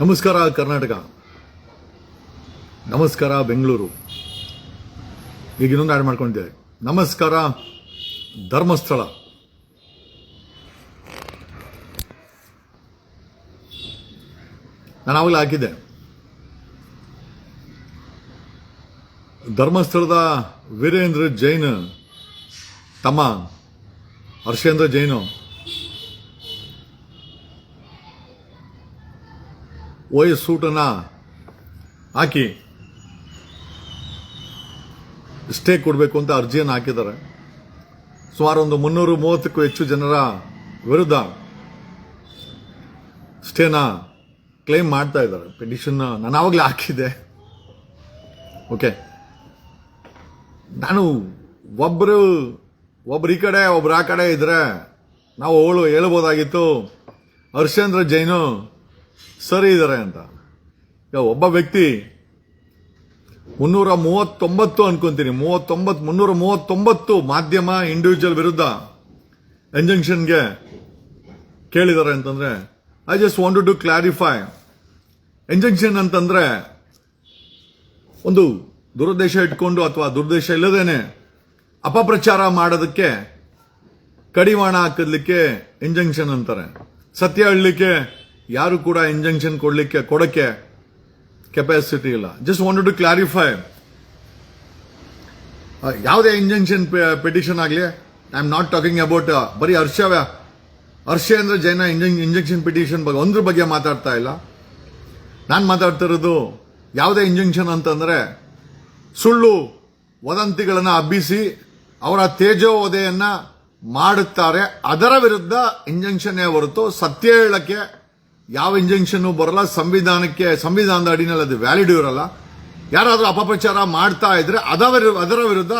ನಮಸ್ಕಾರ ಕರ್ನಾಟಕ, ನಮಸ್ಕಾರ ಬೆಂಗಳೂರು. ಈಗ ಇನ್ನೊಂದು ಆ್ಯಡ್ ಮಾಡ್ಕೊಂಡಿದ್ದೆ. ನಮಸ್ಕಾರ ಧರ್ಮಸ್ಥಳ. ನಾನು ಆವಾಗಲೇ ಹಾಕಿದ್ದೆ. ಧರ್ಮಸ್ಥಳದ ವೀರೇಂದ್ರ ಜೈನ್ ತಮ್ಮ ಹರ್ಷೇಂದ್ರ ಜೈನು OS ಸೂಟನ್ನು ಹಾಕಿ ಸ್ಟೇ ಕೊಡಬೇಕು ಅಂತ ಅರ್ಜಿಯನ್ನು ಹಾಕಿದ್ದಾರೆ. ಸುಮಾರು ಒಂದು 330ಕ್ಕೂ ಹೆಚ್ಚು ಜನರ ವಿರುದ್ಧ ಸ್ಟೇನ ಕ್ಲೇಮ್ ಮಾಡ್ತಾ ಇದ್ದಾರೆ. ಪಿಟಿಷನ್ ನಾನು ಆವಾಗಲೇ ಹಾಕಿದ್ದೆ. ಓಕೆ, ನಾನು ಒಬ್ಬರು ಈ ಕಡೆ ಒಬ್ರು ಆ ಕಡೆ ಇದ್ರೆ ನಾವು ಹೇಳ್ಬೋದಾಗಿತ್ತು ಹರ್ಷೇಂದ್ರ ಜೈನು ಸರಿ ಇದ್ದಾರೆ ಅಂತ. ಒಬ್ಬ ವ್ಯಕ್ತಿ 339 ಅನ್ಕೊಂತೀನಿ, 339 ಮಾಧ್ಯಮ ಇಂಡಿವಿಜುವಲ್ ವಿರುದ್ಧ ಇಂಜಂಕ್ಷನ್ಗೆ ಕೇಳಿದ್ದಾರೆ ಅಂತಂದ್ರೆ I just wanted to clarify. Injunction ಅಂತಂದ್ರೆ ಒಂದು ದುರುದ್ದೇಶ ಇಟ್ಕೊಂಡು ಅಥವಾ ದುರುದ್ದೇಶ ಇಲ್ಲದೇನೆ ಅಪಪ್ರಚಾರ ಮಾಡೋದಕ್ಕೆ, ಕಡಿವಾಣ ಹಾಕಲಿಕ್ಕೆ ಇಂಜಂಕ್ಷನ್ ಅಂತಾರೆ. ಸತ್ಯ ಹೇಳಲಿಕ್ಕೆ ಯಾರು ಕೂಡ ಇಂಜಂಕ್ಷನ್ ಕೊಡಕ್ಕೆ ಕೆಪಾಸಿಟಿ ಇಲ್ಲ. Just wanted to clarify. ಯಾವುದೇ ಇಂಜಂಕ್ಷನ್ ಪಿಟಿಷನ್ ಆಗಲಿ, I am not talking about ಬರೀ ಹರ್ಷೇಂದ್ರ ಜೈನ ಇಂಜೆಕ್ಷನ್ ಪಿಟಿಷನ್ ಬಗ್ಗೆ ಒಂದ್ರ ಬಗ್ಗೆ ಮಾತಾಡ್ತಾ ಇಲ್ಲ. ನಾನು ಮಾತಾಡ್ತಾ ಇರೋದು ಯಾವುದೇ ಇಂಜಂಕ್ಷನ್ ಅಂತಂದ್ರೆ ಸುಳ್ಳು ವದಂತಿಗಳನ್ನು ಹಬ್ಬಿಸಿ ಅವರ ತೇಜೋವಧೆಯನ್ನ ಮಾಡುತ್ತಾರೆ, ಅದರ ವಿರುದ್ಧ ಇಂಜಂಕ್ಷನ್ನೇ ಹೊರತು ಸತ್ಯ ಹೇಳಕ್ಕೆ ಯಾವ ಇಂಜಂಕ್ಷನ್ ಬರಲ್ಲ. ಸಂವಿಧಾನದ ಅಡಿನಲ್ಲಿ ಅದು ವ್ಯಾಲಿಡ್ ಇರಲ್ಲ. ಯಾರಾದ್ರೂ ಅಪಪ್ರಚಾರ ಮಾಡ್ತಾ ಇದ್ರೆ ಅದರ ವಿರುದ್ಧ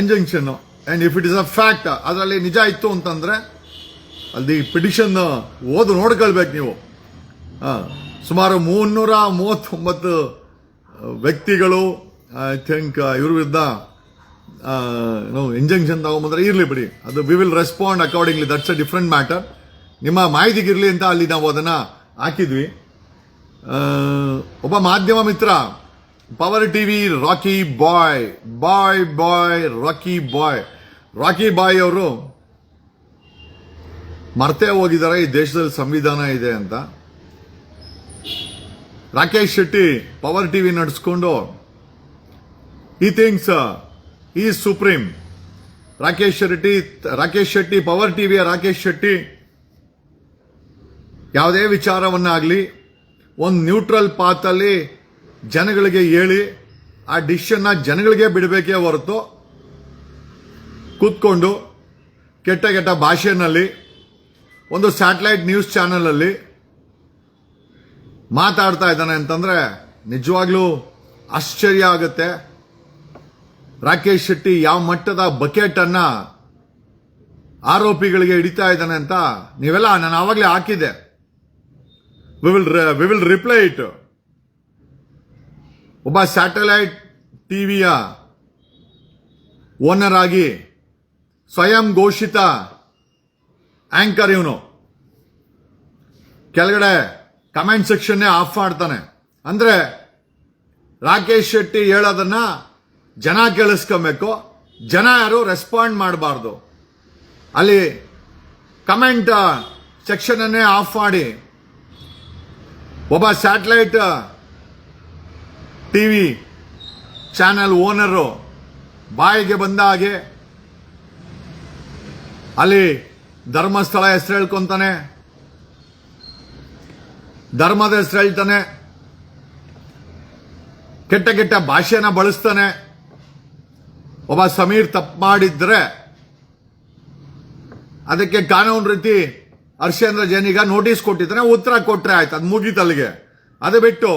injunction. And if it is a fact, ಅದರಲ್ಲಿ ನಿಜ ಇತ್ತು ಅಂತಂದ್ರೆ ಅಲ್ಲಿ ಪಿಟಿಷನ್ ನೋಡ್ಕೊಳ್ಬೇಕು ನೀವು. ಸುಮಾರು 339 ವ್ಯಕ್ತಿಗಳು ಐ ಥಿಂಕ್ ಇವ್ರ ವಿರುದ್ಧ ಇಂಜಂಕ್ಷನ್ ತಗೊಂಡ್ಬಂದ್ರೆ ಇರ್ಲಿ ಬಿಡಿ, ಅದು we will respond accordingly. That's a different matter. ನಿಮ್ಮ ಮಾಹಿತಿಗಿರ್ಲಿ ಅಂತ ಅಲ್ಲಿ ನಾವು ಅದನ್ನ ಹಾಕಿದ್ವಿ. ಒಬ್ಬ ಮಾಧ್ಯಮ ಮಿತ್ರ ಪವರ್ ಟಿವಿ ರಾಕಿ ಬಾಯ್ ಅವರು ಮರ್ತೇ ಹೋಗಿದ್ದಾರೆ ಈ ದೇಶದಲ್ಲಿ ಸಂವಿಧಾನ ಇದೆ ಅಂತ. ರಾಕೇಶ್ ಶೆಟ್ಟಿ ಪವರ್ ಟಿವಿ ನಡೆಸ್ಕೊಂಡು ಈ ಥಿಂಗ್ಸ್ ಈ ಸುಪ್ರೀಂ. ರಾಕೇಶ್ ಶೆಟ್ಟಿ ಪವರ್ ಟಿವಿಯ ರಾಕೇಶ್ ಶೆಟ್ಟಿ ಯಾವುದೇ ವಿಚಾರವನ್ನಾಗಲಿ ಒಂದು ನ್ಯೂಟ್ರಲ್ ಪಾತಲ್ಲಿ ಜನಗಳಿಗೆ ಹೇಳಿ ಆ ಡಿಸಿಷನ್ನ ಜನಗಳಿಗೆ ಬಿಡಬೇಕೇ ಹೊರತು ಕೂತ್ಕೊಂಡು ಕೆಟ್ಟ ಭಾಷೆನಲ್ಲಿ ಒಂದು ಸ್ಯಾಟಲೈಟ್ ನ್ಯೂಸ್ ಚಾನೆಲ್ ಅಲ್ಲಿ ಮಾತಾಡ್ತಾ ಇದ್ದಾನೆ ಅಂತಂದ್ರೆ ನಿಜವಾಗ್ಲೂ ಆಶ್ಚರ್ಯ ಆಗುತ್ತೆ. ರಾಕೇಶ್ ಶೆಟ್ಟಿ ಯಾವ ಮಟ್ಟದ ಬಕೆಟ್ ಅನ್ನ ಆರೋಪಿಗಳಿಗೆ ಹಿಡಿತಾ ಇದ್ದಾನೆ ಅಂತ ನೀವೆಲ್ಲ ನಾನು ಆವಾಗಲೇ ಹಾಕಿದ್ದೆ. We will reply it. ಒಬ್ಬ ಸ್ಯಾಟಲೈಟ್ ಟಿವಿಯ ಓನರ್ ಆಗಿ ಸ್ವಯಂ ಘೋಷಿತ ಆಂಕರ್ ಇವನು ಕೆಳಗಡೆ ಕಮೆಂಟ್ ಸೆಕ್ಷನ್ ಆಫ್ ಮಾಡ್ತಾನೆ. ಅಂದ್ರೆ ರಾಕೇಶ್ ಶೆಟ್ಟಿ ಹೇಳೋದನ್ನ ಜನ ಕೇಳಿಸ್ಕೊಬೇಕು, ಜನ ಯಾರು ರೆಸ್ಪಾಂಡ್ ಮಾಡಬಾರ್ದು. ಅಲ್ಲಿ ಕಮೆಂಟ್ ಸೆಕ್ಷನ್ ಅನ್ನೇ ಆಫ್ ಮಾಡಿ ಒಬ್ಬ ಸ್ಯಾಟಲೈಟ್ ಟಿವಿ ಚಾನೆಲ್ ಓನರು ಬಾಯಿಗೆ ಬಂದ ಹಾಗೆ ಅಲ್ಲಿ ಧರ್ಮಸ್ಥಳ ಹೆಸರು ಹೇಳ್ಕೊಂತಾನೆ, ಧರ್ಮದ ಹೆಸರು ಹೇಳ್ತಾನೆ, ಕೆಟ್ಟ ಭಾಷೆನ ಬಳಸ್ತಾನೆ. ಒಬ್ಬ ಸಮೀರ್ ತಪ್ಪು ಮಾಡಿದ್ರೆ ಅದಕ್ಕೆ ಕಾನೂನು ರೀತಿ ಹರ್ಷೇಂದ್ರ ಜೈನಿಗ ನೋಟಿಸ್ ಕೊಟ್ಟಿದ್ದಾನೆ, ಉತ್ತರ ಕೊಟ್ರೆ ಆಯ್ತು, ಅದು ಮುಗೀತಲ್ಲಿಗೆ. ಅದು ಬಿಟ್ಟು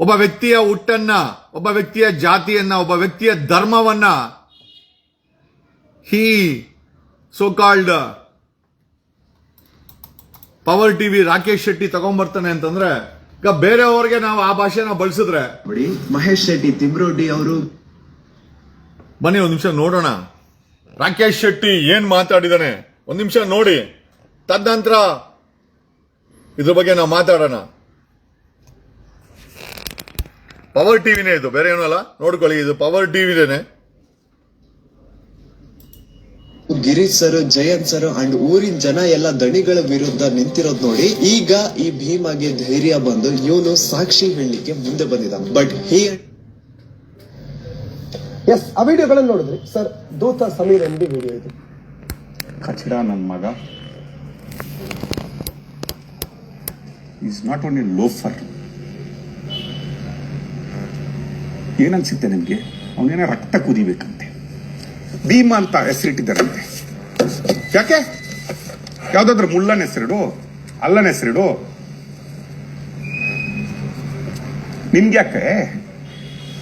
ಒಬ್ಬ ವ್ಯಕ್ತಿಯ ಹುಟ್ಟನ್ನ, ಒಬ್ಬ ವ್ಯಕ್ತಿಯ ಜಾತಿಯನ್ನ, ಒಬ್ಬ ವ್ಯಕ್ತಿಯ ಧರ್ಮವನ್ನ he so called power TV Rakesh Shetty ತಗೊಂಡ್ಬರ್ತಾನೆ ಅಂತಂದ್ರೆ ಈಗ ಬೇರೆಯವ್ರಿಗೆ ನಾವು ಆ ಭಾಷೆನ ಬಳಸಿದ್ರೆ ನೋಡಿ. ಮಹೇಶ್ ಶೆಟ್ಟಿ ತಿಮ್ರೋಡಿ ಅವರು ಬನ್ನಿ ಒಂದ್ ನಿಮಿಷ ನೋಡೋಣ ರಾಕೇಶ್ ಶೆಟ್ಟಿ ಏನ್ ಮಾತಾಡಿದಾನೆ, ಒಂದ್ ನಿಮಿಷ ನೋಡಿ. ತದನಂತರ ಇದ್ರ ಬಗ್ಗೆ ನಾವು ಮಾತಾಡೋಣ. ಪವರ್ ಟಿವಿನೇ ಇದು, ಬೇರೆ ಏನೂ ಅಲ್ಲ. ನೋಡ್ಕೊಳ್ಳಿ, ಇದು ಪವರ್ ಟಿವಿನೇ. Girish sir, Jayant sir and ಊರಿನ ಜನ ಎಲ್ಲ ದಣಿಗಳ ವಿರುದ್ಧ ನಿಂತಿರೋದ್ ನೋಡಿ ಈಗ ಈ ಭೀಮಾಗೆ ಧೈರ್ಯ ಬಂದು ಇವನು ಸಾಕ್ಷಿ ಹೇಳಲಿಕ್ಕೆ ಮುಂದೆ ಬಂದಿದ್ದ. ಬಟ್ ಎಸ್, ಆ ವಿಡಿಯೋಗಳನ್ನು ನೋಡಿದ್ರಿ ಸರ್. ದೂತ ಸಮೀರ್ ಎಂಬಿ ವಿಡಿಯೋ ಇದು. ಕಚಡ ನನ್ನ ಮಗ ಈಸ್ ನಾಟ್ ಓನ್ಲಿ ಲೋಫರ್. ಏನನ್ಸುತ್ತೆ ನಿಮ್ಗೆ? ಅವನೇನ ರಕ್ತ ಕುದಿಬೇಕಂತೆ, ಭೀಮಾ ಅಂತ ಹೆಸರಿಟ್ಟಿದ್ದಾರಂತೆ. ಯಾಕೆ? ಯಾವ್ದಾದ್ರು ಮುಳ್ಳನ ಹೆಸರಿಡು, ಅಲ್ಲನ ಹೆಸರಿಡು. ನಿಮ್ಗೆ ಯಾಕೆ?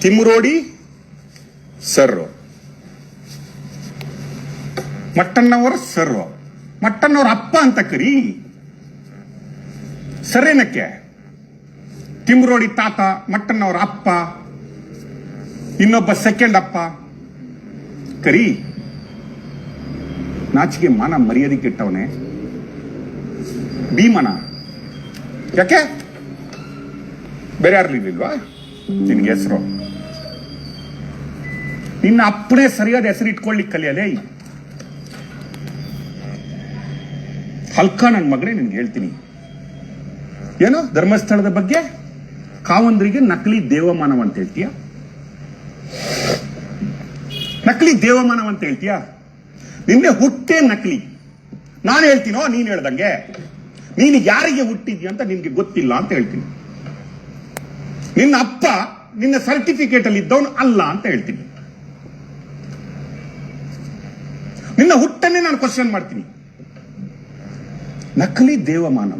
ತಿಮ್ರೋಡಿ ಸರ್, ಮಟ್ಟಣ್ಣವರ ಸರ್, ಮಟ್ಟಣ್ಣವ್ರ ಅಪ್ಪ ಅಂತ ಕರಿ. ಸರೇನಕ್ಕೆ? ತಿಮ್ರೋಡಿ ತಾತ, ಮಟ್ಟಣ್ಣವರ ಅಪ್ಪ, ಇನ್ನೊಬ್ಬ ಸೆಕೆಂಡ್ ಅಪ್ಪ ಕರಿ. ನಾಚಿಗೆ ಮಾನ ಮರ್ಯಾದೆ ಕೆಟ್ಟವನೇ ಭೀಮನ. ಯಾಕೆ? ಬೇರೆ ಯಾರ್ಲಿಲ್ವಾ ನಿನ್ಗೆ ಹೆಸರು? ನಿನ್ನ ಅಪ್ಪನೇ ಸರಿಯಾದ ಹೆಸರು ಇಟ್ಕೊಳ್ಳಿಕ್ಕೆ ಕಲಿಯಲೇ. ಹಲ್ಕ ನನ್ನ ಮಗನೇ, ನಿನ್ಗೆ ಹೇಳ್ತೀನಿ. ಏನು ಧರ್ಮಸ್ಥಳದ ಬಗ್ಗೆ ಕಾವಂದ್ರಿಗೆ ನಕಲಿ ದೇವಮಾನವ ಅಂತ ಹೇಳ್ತೀಯ? ನಕಲಿ ದೇವಮಾನವ ಅಂತ ಹೇಳ್ತೀಯ? ನಿನ್ನೆ ಹುಟ್ಟೆ ನಕಲಿ. ನಾನು ಹೇಳ್ತೀನೋ ನೀನ್ ಹೇಳ್ದಂಗೆ? ನೀನು ಯಾರಿಗೆ ಹುಟ್ಟಿದ್ಯ ಅಂತ ನಿನ್ಗೆ ಗೊತ್ತಿಲ್ಲ ಅಂತ ಹೇಳ್ತೀನಿ. ನಿನ್ನ ಅಪ್ಪ ನಿನ್ನ ಸರ್ಟಿಫಿಕೇಟ್ ಅಲ್ಲಿ ಇದ್ದವನು ಅಲ್ಲ ಅಂತ ಹೇಳ್ತೀನಿ. ನಿನ್ನ ಹುಟ್ಟನ್ನೇ ನಾನು ಕ್ವಶನ್ ಮಾಡ್ತೀನಿ. ನಕಲಿ ದೇವಮಾನವ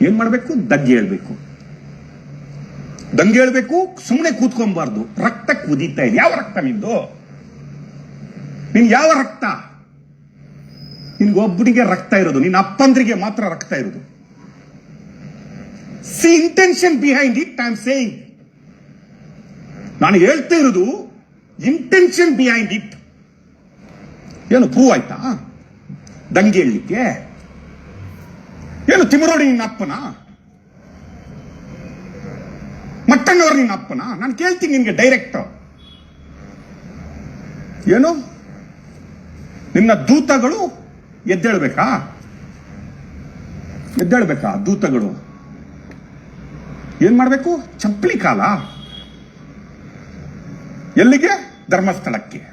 ಏನ್ ಮಾಡ್ಬೇಕು? ದಂಗೆ ಹೇಳ್ಬೇಕು, ದಂಗೆ ಹೇಳ್ಬೇಕು. ಸುಮ್ಮನೆ ಕೂತ್ಕೊಬಾರ್ದು. ರಕ್ತ ಕುದೀತಾ ಇದೆ. ಯಾವ ರಕ್ತ ನಿಂದು? ನಿನ್ ಯಾವ ರಕ್ತ? ನಿನ್ಗೊಬ್ಬನಿಗೆ ರಕ್ತ ಇರೋದು, ನಿನ್ನ ಅಪ್ಪಂದ್ರಿಗೆ ಮಾತ್ರ ರಕ್ತ ಇರೋದು. C intention behind it. I am saying, ನಾನು ಹೇಳ್ತಾ ಇರೋದು ಇಂಟೆನ್ಷನ್ ಬಿಹೈಂಡ್ ಇಟ್. ಏನು ಪ್ರೂವ್ ಆಯ್ತಾ ದಂಗೆ ಹೇಳಲಿಕ್ಕೆ? ಏನು ತಿಮರೋಡಿ ನಿನ್ನ ಅಪ್ಪನ? ಮಟ್ಟಣ್ಣವ್ರು ನಿನ್ನ ಅಪ್ಪನ? ನಾನು ಕೇಳ್ತೀನಿ ನಿನ್ಗೆ ಡೈರೆಕ್ಟ್. ಏನು ನಿನ್ನ ದೂತಗಳು ಎದ್ದೇಳ್ಬೇಕಾ? ಎದ್ದೇಳ್ಬೇಕಾ ದೂತಗಳು? ಏನ್ ಮಾಡ್ಬೇಕು? ಚಪ್ಪಲಿ ಕಾಲ. ಎಲ್ಲಿಗೆ? ಧರ್ಮಸ್ಥಳಕ್ಕೆ.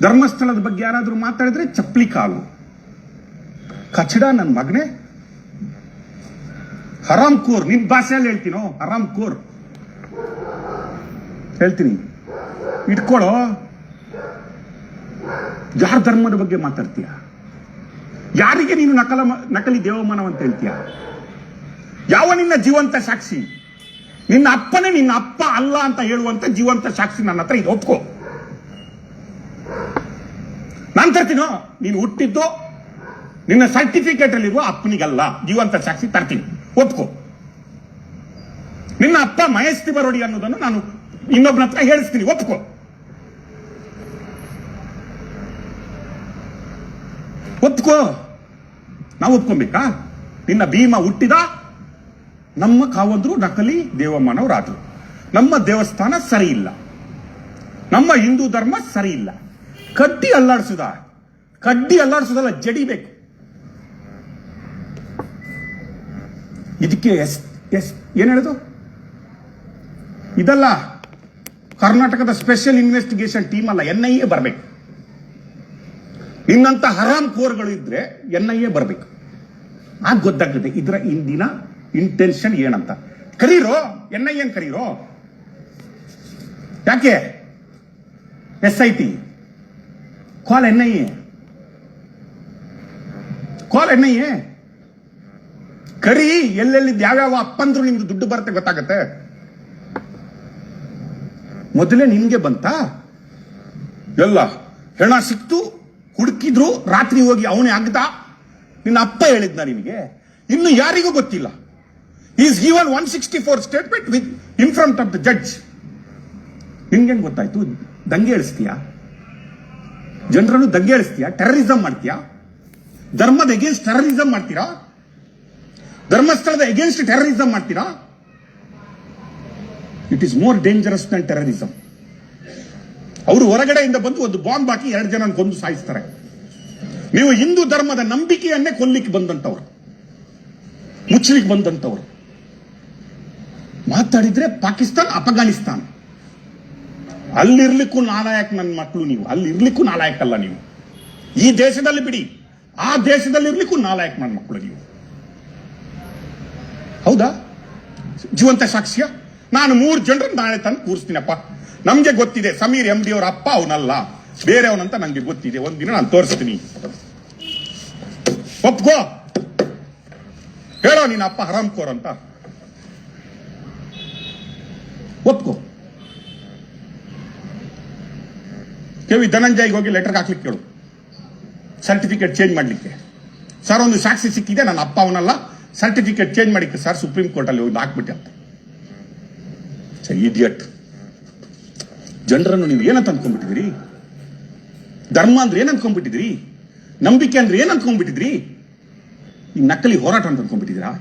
ಧರ್ಮಸ್ಥಳದ ಬಗ್ಗೆ ಯಾರಾದ್ರೂ ಮಾತಾಡಿದ್ರೆ ಚಪ್ಪಲಿ ಕಾಲು. ಕಚಡ ನನ್ನ ಮಗನೇ, ಹರಾಮ್ ಕೋರ್. ನಿನ್ ಭಾಷೆಯಲ್ಲಿ ಹೇಳ್ತೀನೋ ಹರಾಮ್ ಕೋರ್ ಹೇಳ್ತೀನಿ. ಇಟ್ಕೊಳ್ಳೋ. ಯಾರ ಧರ್ಮದ ಬಗ್ಗೆ ಮಾತಾಡ್ತೀಯ? ಯಾರಿಗೆ ನೀನು ನಕಲಿ ದೇವಮಾನವ ಅಂತ ಹೇಳ್ತೀಯ? ಯಾವ ನಿನ್ನ ಜೀವಂತ ಸಾಕ್ಷಿ? ನಿನ್ನ ಅಪ್ಪನೇ ನಿನ್ನ ಅಪ್ಪ ಅಲ್ಲ ಅಂತ ಹೇಳುವಂತ ಜೀವಂತ ಸಾಕ್ಷಿ ನನ್ನ ಹತ್ರ ಇದು. ಒಪ್ಕೋ. ನಾನು ತರ್ತೀನೋ? ನೀನು ಹುಟ್ಟಿದ್ದು ನಿನ್ನ ಸರ್ಟಿಫಿಕೇಟ್ ಅಲ್ಲಿರುವ ಅಪ್ಪನಿಗಲ್ಲ, ಜೀವಂತ ಸಾಕ್ಷಿ ತರ್ತೀನಿ. ಒಪ್ಕೋ. ನಿನ್ನ ಅಪ್ಪ ಮಹೇಶ್ ತಿಮರೋಡಿ ಅನ್ನೋದನ್ನು ನಾನು ಇನ್ನೊಬ್ಬನ ಹತ್ರ ಹೇಳಿಸ್ತೀನಿ. ಒಪ್ಕೋ. ಒಪ್ಕೋ. ನಾವು ಒಪ್ಕೊಬೇಕಾ? ನಿನ್ನ ಭೀಮ ಹುಟ್ಟಿದ ನಮ್ಮ ಕಾವಂದ್ರು ನಕಲಿ ದೇವಮಾನವರಾದ್ರು. ನಮ್ಮ ದೇವಸ್ಥಾನ ಸರಿ ಇಲ್ಲ, ನಮ್ಮ ಹಿಂದೂ ಧರ್ಮ ಸರಿ ಇಲ್ಲ. ಕಡ್ಡಿ ಅಲ್ಲಾಡಿಸುದಲ್ಲ, ಜಡಿಬೇಕು. ಇದಕ್ಕೆ ಏನ್ ಹೇಳುದು? ಇದಲ್ಲ ಕರ್ನಾಟಕದ ಸ್ಪೆಷಲ್ ಇನ್ವೆಸ್ಟಿಗೇಷನ್ ಟೀಮ್ ಅಲ್ಲ, NIA ಬರಬೇಕು. ನಿನ್ನಂತ ಹರಾಮ್ ಕೋರ್ಗಳು ಇದ್ರೆ NIA ಬರಬೇಕು. ಆಗ ಗೊತ್ತಾಗುತ್ತೆ ಇದರ ಹಿಂದಿನ ಇಂಟೆನ್ಷನ್ ಏನಂತ. ಕರೀರೋ, NIA ಕರೀರೋ. ಯಾಕೆ? SIT ಕಾಲ್ NIA, ಕಾಲ್ NIA ಕರಿ. ಎಲ್ಲೆಲ್ಲಿದ್ದು ಯಾವ್ಯಾವ ಅಪ್ಪಂದ್ರು ನಿಮ್ದು ದುಡ್ಡು ಬರುತ್ತೆ ಗೊತ್ತಾಗತ್ತೆ. ಮೊದಲೇ ನಿನ್ಗೆ ಬಂತ? ಎಲ್ಲ ಹೆಣ ಸಿಕ್ತು, ಹುಡುಕಿದ್ರು, ರಾತ್ರಿ ಹೋಗಿ ಅವನೇ ಆಗ್ದ. ನಿನ್ನ ಅಪ್ಪ ಹೇಳಿದ್ನ ನಿಮಗೆ? ಇನ್ನು ಯಾರಿಗೂ ಗೊತ್ತಿಲ್ಲ. Is given 164 statement with in front of the judge. ನಿನ್ಗೇನ್ ಗೊತ್ತಾಯ್ತು? ದಂಗೆ ಹೇಳಿಸ್ತೀಯಾ? ಜನರನ್ನು ದಂಗೆ ಹೇಳಿಸ್ತೀಯಾ? ಟೆರರಿಸಂ ಮಾಡ್ತೀಯಾ? ಧರ್ಮದ ಎಗೇನ್ಸ್ಟ್ ಟೆರರಿಸಂ ಮಾಡ್ತೀರಾ? ಧರ್ಮಸ್ಥಳದ ಎಗೇನ್ಸ್ಟ್ ಟೆರರಿಸಂ ಮಾಡ್ತೀರಾ? It is more dangerous than terrorism. ಅವರು ಹೊರಗಡೆಯಿಂದ ಬಂದು ಒಂದು ಬಾಂಬ್ ಹಾಕಿ 2 ಜನ ಕೊಂದು ಸಾಯಿಸ್ತಾರೆ. ನೀವು ಹಿಂದೂ ಧರ್ಮದ ನಂಬಿಕೆಯನ್ನೇ ಕೊಲ್ಲಿಕ್ಕೆ ಬಂದಂತವ್ರು, ಮುಚ್ಚಲಿಕ್ಕೆ ಬಂದಂತವ್ರು. ಮಾತಾಡಿದ್ರೆ ಪಾಕಿಸ್ತಾನ್, ಅಫ್ಘಾನಿಸ್ತಾನ್, ಅಲ್ಲಿರ್ಲಿಕ್ಕೂ ನಾಲಾಯಕ್ ನನ್ನ ಮಕ್ಕಳು ನೀವು. ಅಲ್ಲಿರ್ಲಿಕ್ಕೂ ನಾಲಾಯಕಲ್ಲ ನೀವು. ಈ ದೇಶದಲ್ಲಿ ಬಿಡಿ, ಆ ದೇಶದಲ್ಲಿ ಇರ್ಲಿಕ್ಕೂ ನಾಲಾಯಕ್ ನನ್ನ ಮಕ್ಕಳು ನೀವು. ಹೌದಾ? ಜೀವಂತ ಸಾಕ್ಷ್ಯ. ನಾನು 3 ಜನರನ್ನು ನಾಳೆ ತಂದು ಕೂರಿಸ್ತೀನಪ್ಪ. ನಮ್ಗೆ ಗೊತ್ತಿದೆ ಸಮೀರ್ MD ಅವರ ಅಪ್ಪ ಅವನಲ್ಲ, ಬೇರೆಯವನಂತ ನಂಗೆ ಗೊತ್ತಿದೆ. ಒಂದಿನ ನಾನು ತೋರಿಸ್ತೀನಿ. ಒಪ್ಕೋ, ಹೇಳೋ ನಿನ್ನ ಅಪ್ಪ ಹರಾಮ್ಖೋರ್ ಅಂತ. ಒಪ್ಕೋ. KV ಧನಂಜಯ್ಗೆ ಹೋಗಿ ಲೆಟರ್ ಹಾಕ್ಲಿಕ್ಕೆ ಕೇಳು, ಸರ್ಟಿಫಿಕೇಟ್ ಚೇಂಜ್ ಮಾಡ್ಲಿಕ್ಕೆ. ಸರ್, ಒಂದು ಸಾಕ್ಷಿ ಸಿಕ್ಕಿದೆ, ನನ್ನ ಅಪ್ಪ ಅವನಲ್ಲ, ಸರ್ಟಿಫಿಕೇಟ್ ಚೇಂಜ್ ಮಾಡಿಕ್ಕೆ ಸರ್ ಸುಪ್ರೀಂ ಕೋರ್ಟ್ ಅಲ್ಲಿ ಹೋಗಿ ಹಾಕ್ಬಿಟ್ಟೆ ಅಂತ. ಇಡಿಯಟ್. ಜನರನ್ನು ನೀವು ಏನಂತ ಅನ್ಕೊಂಡ್ಬಿಟ್ಟಿದ್ರಿ? ಧರ್ಮ ಅಂದ್ರೆ ಏನ್ ಅನ್ಕೊಂಡ್ಬಿಟ್ಟಿದ್ರಿ? ನಂಬಿಕೆ ಅಂದ್ರೆ ಏನ್ ಅನ್ಕೊಂಡ್ಬಿಟ್ಟಿದ್ರಿ? ಈ ನಕಲಿ ಹೋರಾಟ ಅಂತ ಅನ್ಕೊಂಡ್ಬಿಟ್ಟಿದ್ದೀರಾ?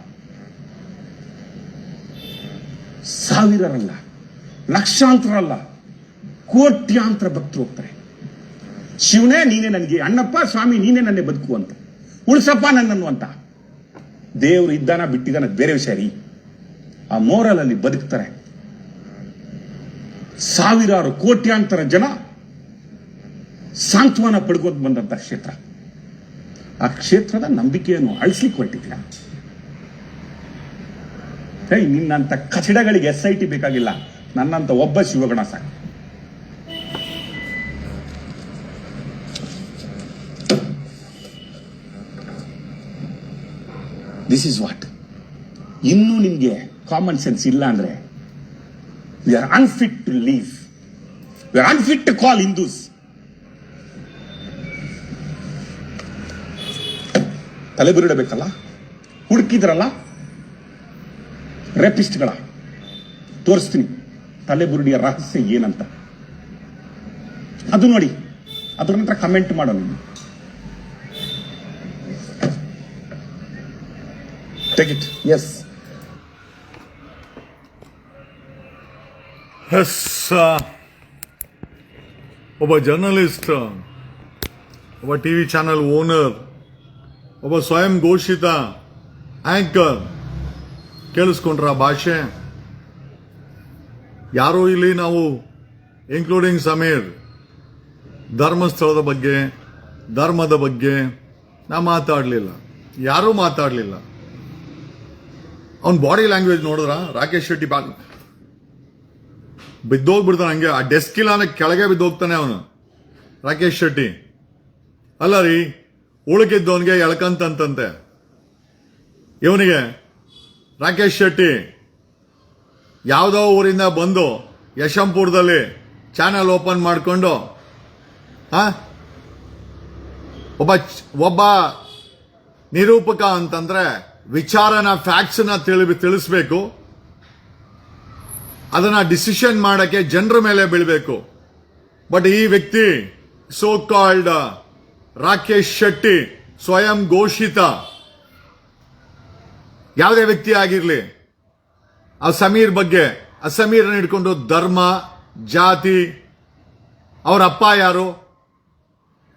ಸಾವಿರರಲ್ಲ, ಲಕ್ಷಾಂತರಲ್ಲ, ಕೋಟ್ಯಾಂತರ ಭಕ್ತರು ಹೋಗ್ತಾರೆ. ಶಿವನೇ ನೀನೇ ನನಗೆ, ಅಣ್ಣಪ್ಪ ಸ್ವಾಮಿ ನೀನೇ ನನ್ನೇ ಬದುಕು ಅಂತ, ಉಳಿಸಪ್ಪ ನನ್ನನ್ನು ಅಂತ. ದೇವರು ಇದ್ದಾನ ಬಿಟ್ಟಿದ್ದಾನ ಬೇರೆ ವಿಷಯ ರೀ. ಆ ಮೋರಲ್ ಅಲ್ಲಿ ಬದುಕ್ತಾರೆ. ಸಾವಿರಾರು ಕೋಟ್ಯಾಂತರ ಜನ ಸಾಂತ್ವನ ಪಡ್ಕೋತ ಬಂದಂತ ಕ್ಷೇತ್ರ. ಆ ಕ್ಷೇತ್ರದ ನಂಬಿಕೆಯನ್ನು ಅಳಿಸ್ಲಿಕ್ಕೆ ಹೊರಟಿದ್ದೀರಾ? ನಿನ್ನಂತ ಕಚಡಗಳಿಗೆ SIT ಬೇಕಾಗಿಲ್ಲ, ನನ್ನಂತ ಒಬ್ಬ ಶಿವಗಣ ಸಾಕು. This is what. ಇನ್ನೂ ನಿಮ್ಗೆ ಕಾಮನ್ ಸೆನ್ಸ್ ಇಲ್ಲ ಅಂದ್ರೆ we are unfit to live, we are unfit to call Hindus. ತಲೆ ಬಿರುಡಬೇಕಲ್ಲ, ಹುಡುಕಿದ್ರಲ್ಲ ರೇಪಿಸ್ಟ್ಗಳ. ತೋರಿಸ್ತೀನಿ ತಲೆ ಬುರುಡಿಯ ರಹಸ್ಯ ಏನಂತ. ಅದು ನೋಡಿ, ಅದ್ರ ನಂತರ ಕಮೆಂಟ್ ಮಾಡೋಣ. Take it. ಎಸ್. ಒಬ್ಬ ಜರ್ನಲಿಸ್ಟ್, ಒಬ್ಬ TV ಚಾನೆಲ್ ಓನರ್, ಒಬ್ಬ ಸ್ವಯಂ ಘೋಷಿತ ಆಂಕರ್. ಕೇಳಿಸ್ಕೊಂಡ್ರ ಭಾಷೆ? ಯಾರೋ ಇಲ್ಲಿ ನಾವು ಇನ್ಕ್ಲೂಡಿಂಗ್ ಸಮೀರ್ ಧರ್ಮಸ್ಥಳದ ಬಗ್ಗೆ, ಧರ್ಮದ ಬಗ್ಗೆ ನಾ ಮಾತಾಡಲಿಲ್ಲ, ಯಾರೂ ಮಾತಾಡಲಿಲ್ಲ. ಅವನ್ ಬಾಡಿ ಲ್ಯಾಂಗ್ವೇಜ್ ನೋಡಿದ್ರ? ರಾಕೇಶ್ ಶೆಟ್ಟಿ ಬಿದ್ದೋಗ್ಬಿಡ್ತಾನೆ ಹಂಗೆ, ಆ ಡೆಸ್ಕ್ ಇಲ್ಲಾನೆ ಕೆಳಗೆ ಬಿದ್ದೋಗ್ತಾನೆ ಅವನು, ರಾಕೇಶ್ ಶೆಟ್ಟಿ. ಅಲ್ಲ ರೀ, ಉಳುಕಿದ್ದವನಿಗೆ ಎಳ್ಕಂತಂತೆ ಇವನಿಗೆ. ರಾಕೇಶ್ ಶೆಟ್ಟಿ ಯಾವುದೋ ಊರಿಂದ ಬಂದು ಯಶವಂತಪುರದಲ್ಲಿ ಚಾನೆಲ್ ಓಪನ್ ಮಾಡಿಕೊಂಡು ಒಬ್ಬ ನಿರೂಪಕ ಅಂತಂದ್ರೆ ವಿಚಾರನ, ಫ್ಯಾಕ್ಟ್ಸ್ನ ತಿಳಿಸ್ಬೇಕು, ಅದನ್ನ ಡಿಸಿಷನ್ ಮಾಡಕ್ಕೆ ಜನರ ಮೇಲೆ ಬೀಳ್ಬೇಕು. ಬಟ್ ಈ ವ್ಯಕ್ತಿ ಸೋ ಕಾಲ್ಡ್ ರಾಕೇಶ್ ಶೆಟ್ಟಿ, ಸ್ವಯಂ ಘೋಷಿತ ಯಾವುದೇ ವ್ಯಕ್ತಿ ಆಗಿರ್ಲಿ, ಆ ಸಮೀರ್ ಬಗ್ಗೆ, ಆ ಸಮೀರನ್ನ ಹಿಡ್ಕೊಂಡು ಧರ್ಮ, ಜಾತಿ, ಅವ್ರ ಅಪ್ಪ ಯಾರು,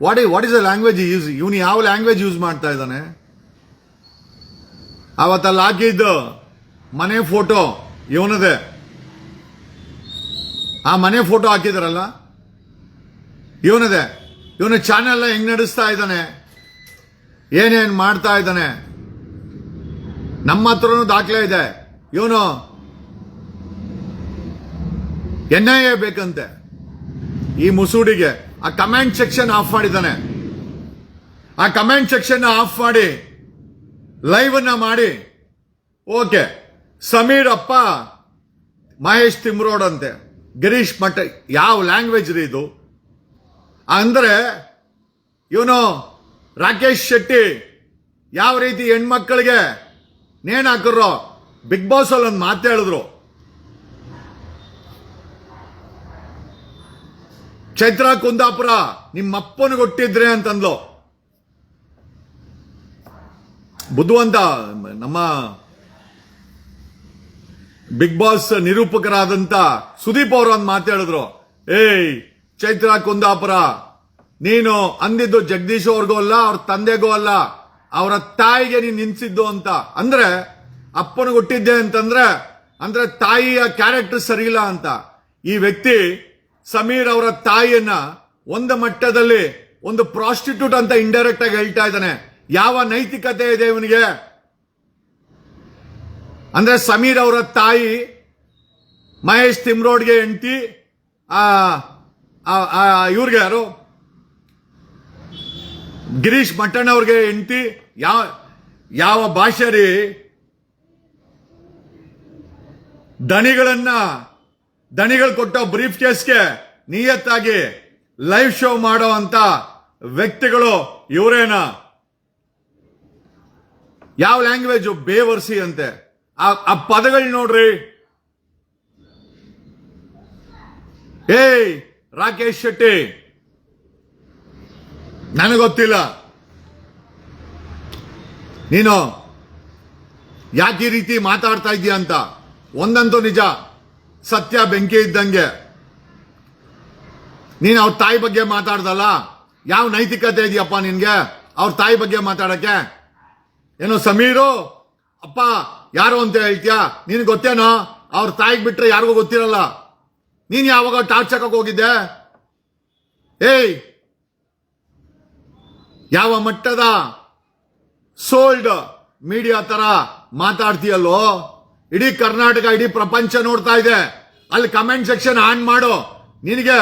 what is the language use, ಇವನು ಯಾವ ಲ್ಯಾಂಗ್ವೇಜ್ ಯೂಸ್ ಮಾಡ್ತಾ ಇದ್ದಾನೆ? ಅವತ್ತಲ್ಲಿ ಹಾಕಿದ್ದು ಮನೆ ಫೋಟೋ ಇವನದೇ. ಆ ಮನೆ ಫೋಟೋ ಹಾಕಿದಾರಲ್ಲ ಇವನದೇ. ಇವನ ಚಾನೆಲ್ ಹೆಂಗ್ ನಡೆಸ್ತಾ ಇದ್ದಾನೆ, ಏನೇನ್ ಮಾಡ್ತಾ ಇದ್ದಾನೆ, ನಮ್ಮ ಹತ್ರನೂ ದಾಖಲೆ ಇದೆ. ಇವನು NIA ಬೇಕಂತೆ ಈ ಮುಸೂಡಿಗೆ. ಆ ಕಮೆಂಟ್ ಸೆಕ್ಷನ್ ಆಫ್ ಮಾಡಿದ್ದಾನೆ. ಆ ಕಮೆಂಟ್ ಸೆಕ್ಷನ್ ಆಫ್ ಮಾಡಿ ಲೈವ್ ಅನ್ನ ಮಾಡಿ, ಓಕೆ ಸಮೀರ್ ಅಪ್ಪ ಮಹೇಶ್ ತಿಮ್ರೋಡ್ ಅಂತೆ, ಗಿರೀಶ್ ಮಠ. ಯಾವ ಲ್ಯಾಂಗ್ವೇಜ್ ರೀ ಇದು? ಅಂದ್ರೆ ಇವನು ರಾಕೇಶ್ ಶೆಟ್ಟಿ ಯಾವ ರೀತಿ ಹೆಣ್ಮಕ್ಳಿಗೆ ನೇಣು ಹಾಕಿರೋ, ಬಿಗ್ ಬಾಸ್ ಅಲ್ಲಿ ಒಂದು ಮಾತು ಹೇಳಿದ್ರು, ಚೈತ್ರಾ ಕುಂದಾಪುರ ನಿಮ್ಮಪ್ಪನಿಗೆ ಕೊಟ್ಟಿದ್ರೆ ಅಂತಂದ್ಲು. ಬುದ್ಧಿವಂತ ನಮ್ಮ ಬಿಗ್ ಬಾಸ್ ನಿರೂಪಕರಾದಂತ ಸುದೀಪ್ ಅವರು ಒಂದು ಮಾತಾಡಿದ್ರು, ಏಯ್ ಚೈತ್ರ ಕುಂದಾಪುರ, ನೀನು ಅಂದಿದ್ದು ಜಗದೀಶ್ ಅವ್ರಿಗೂ ಅಲ್ಲ, ಅವ್ರ ತಂದೆಗೂ ಅಲ್ಲ, ಅವರ ತಾಯಿಗೆ ನೀನು ನಿನ್ಸಿದ್ದು ಅಂತ. ಅಂದ್ರೆ ಅಪ್ಪನ ಹುಟ್ಟಿದ್ದೆ ಅಂತಂದ್ರೆ ಅಂದ್ರೆ ತಾಯಿಯ ಕ್ಯಾರೆಕ್ಟರ್ ಸರಿ ಇಲ್ಲ ಅಂತ. ಈ ವ್ಯಕ್ತಿ ಸಮೀರ್ ಅವರ ತಾಯಿಯನ್ನ ಒಂದು ಮಟ್ಟದಲ್ಲಿ ಒಂದು ಪ್ರಾಸ್ಟಿಟ್ಯೂಟ್ ಅಂತ ಇಂಡೈರೆಕ್ಟ್ ಆಗಿ ಹೇಳ್ತಾ ಇದ್ದಾನೆ. ಯಾವ ನೈತಿಕತೆ ಇದೆ ಇವನಿಗೆ? ಅಂದ್ರೆ ಸಮೀರ್ ಅವರ ತಾಯಿ ಮಹೇಶ್ ತಿಮ್ರೋಡ್ಗೆ ಹೆಂಡತಿ, ಇವ್ರಿಗೆ ಯಾರು ಗಿರೀಶ್ ಮಟ್ಟಣ್ಣ ಅವ್ರಿಗೆ ಹೆಂಡತಿ. ಯಾವ ಭಾಷೆ ರೀ? ದಣಿಗಳು ಕೊಟ್ಟ ಬ್ರೀಫ್ ಕೇಸ್ಗೆ ನಿಯತ್ತಾಗಿ ಲೈವ್ ಶೋ ಮಾಡೋ ಅಂತ ವ್ಯಕ್ತಿಗಳು ಇವರೇನಾ? ಯಾವ ಲ್ಯಾಂಗ್ವೇಜ್ ಬೇವರ್ಸಿ ಅಂತೆ. ಆ ಪದಗಳು ನೋಡ್ರಿ. ಏಯ್ ರಾಕೇಶ್ ಶೆಟ್ಟಿ, ನನಗೊತ್ತಿಲ್ಲ ನೀನು ಯಾಕೆ ಈ ರೀತಿ ಮಾತಾಡ್ತಾ ಇದೀಯ ಅಂತ. ಒಂದಂತೂ ನಿಜ, ಸತ್ಯ ಬೆಂಕಿ ಇದ್ದಂಗೆ. ನೀನು ಅವ್ರ ತಾಯಿ ಬಗ್ಗೆ ಮಾತಾಡ್ದಲ್ಲ, ಯಾವ ನೈತಿಕತೆ ಇದೆಯಪ್ಪ ನಿನ್ಗೆ ಅವ್ರ ತಾಯಿ ಬಗ್ಗೆ ಮಾತಾಡಕ್ಕೆ? ಏನೋ ಸಮೀರು ಅಪ್ಪ ಯಾರು ಅಂತ ಹೇಳ್ತೀಯ? ನಿನ್ ಗೊತ್ತೇನೋ ಅವ್ರ ತಾಯಿಗೆ ಬಿಟ್ರೆ ಯಾರಿಗೂ ಗೊತ್ತಿರಲ್ಲ. ನೀನ್ ಯಾವಾಗ ಟಾರ್ಚ್ ಹಾಕಕ್ ಹೋಗಿದ್ದೆ? ಏಯ್, ಯಾವ ಮಟ್ಟದ ಸೋಲ್ಡ್ ಮೀಡಿಯಾ ತರ ಮಾತಾಡ್ತೀಯಲ್ಲೋ? ಇಡೀ ಕರ್ನಾಟಕ, ಇಡೀ ಪ್ರಪಂಚ ನೋಡ್ತಾ ಇದೆ. ಅಲ್ಲಿ ಕಮೆಂಟ್ ಸೆಕ್ಷನ್ ಆನ್ ಮಾಡು, ನಿನಗೆ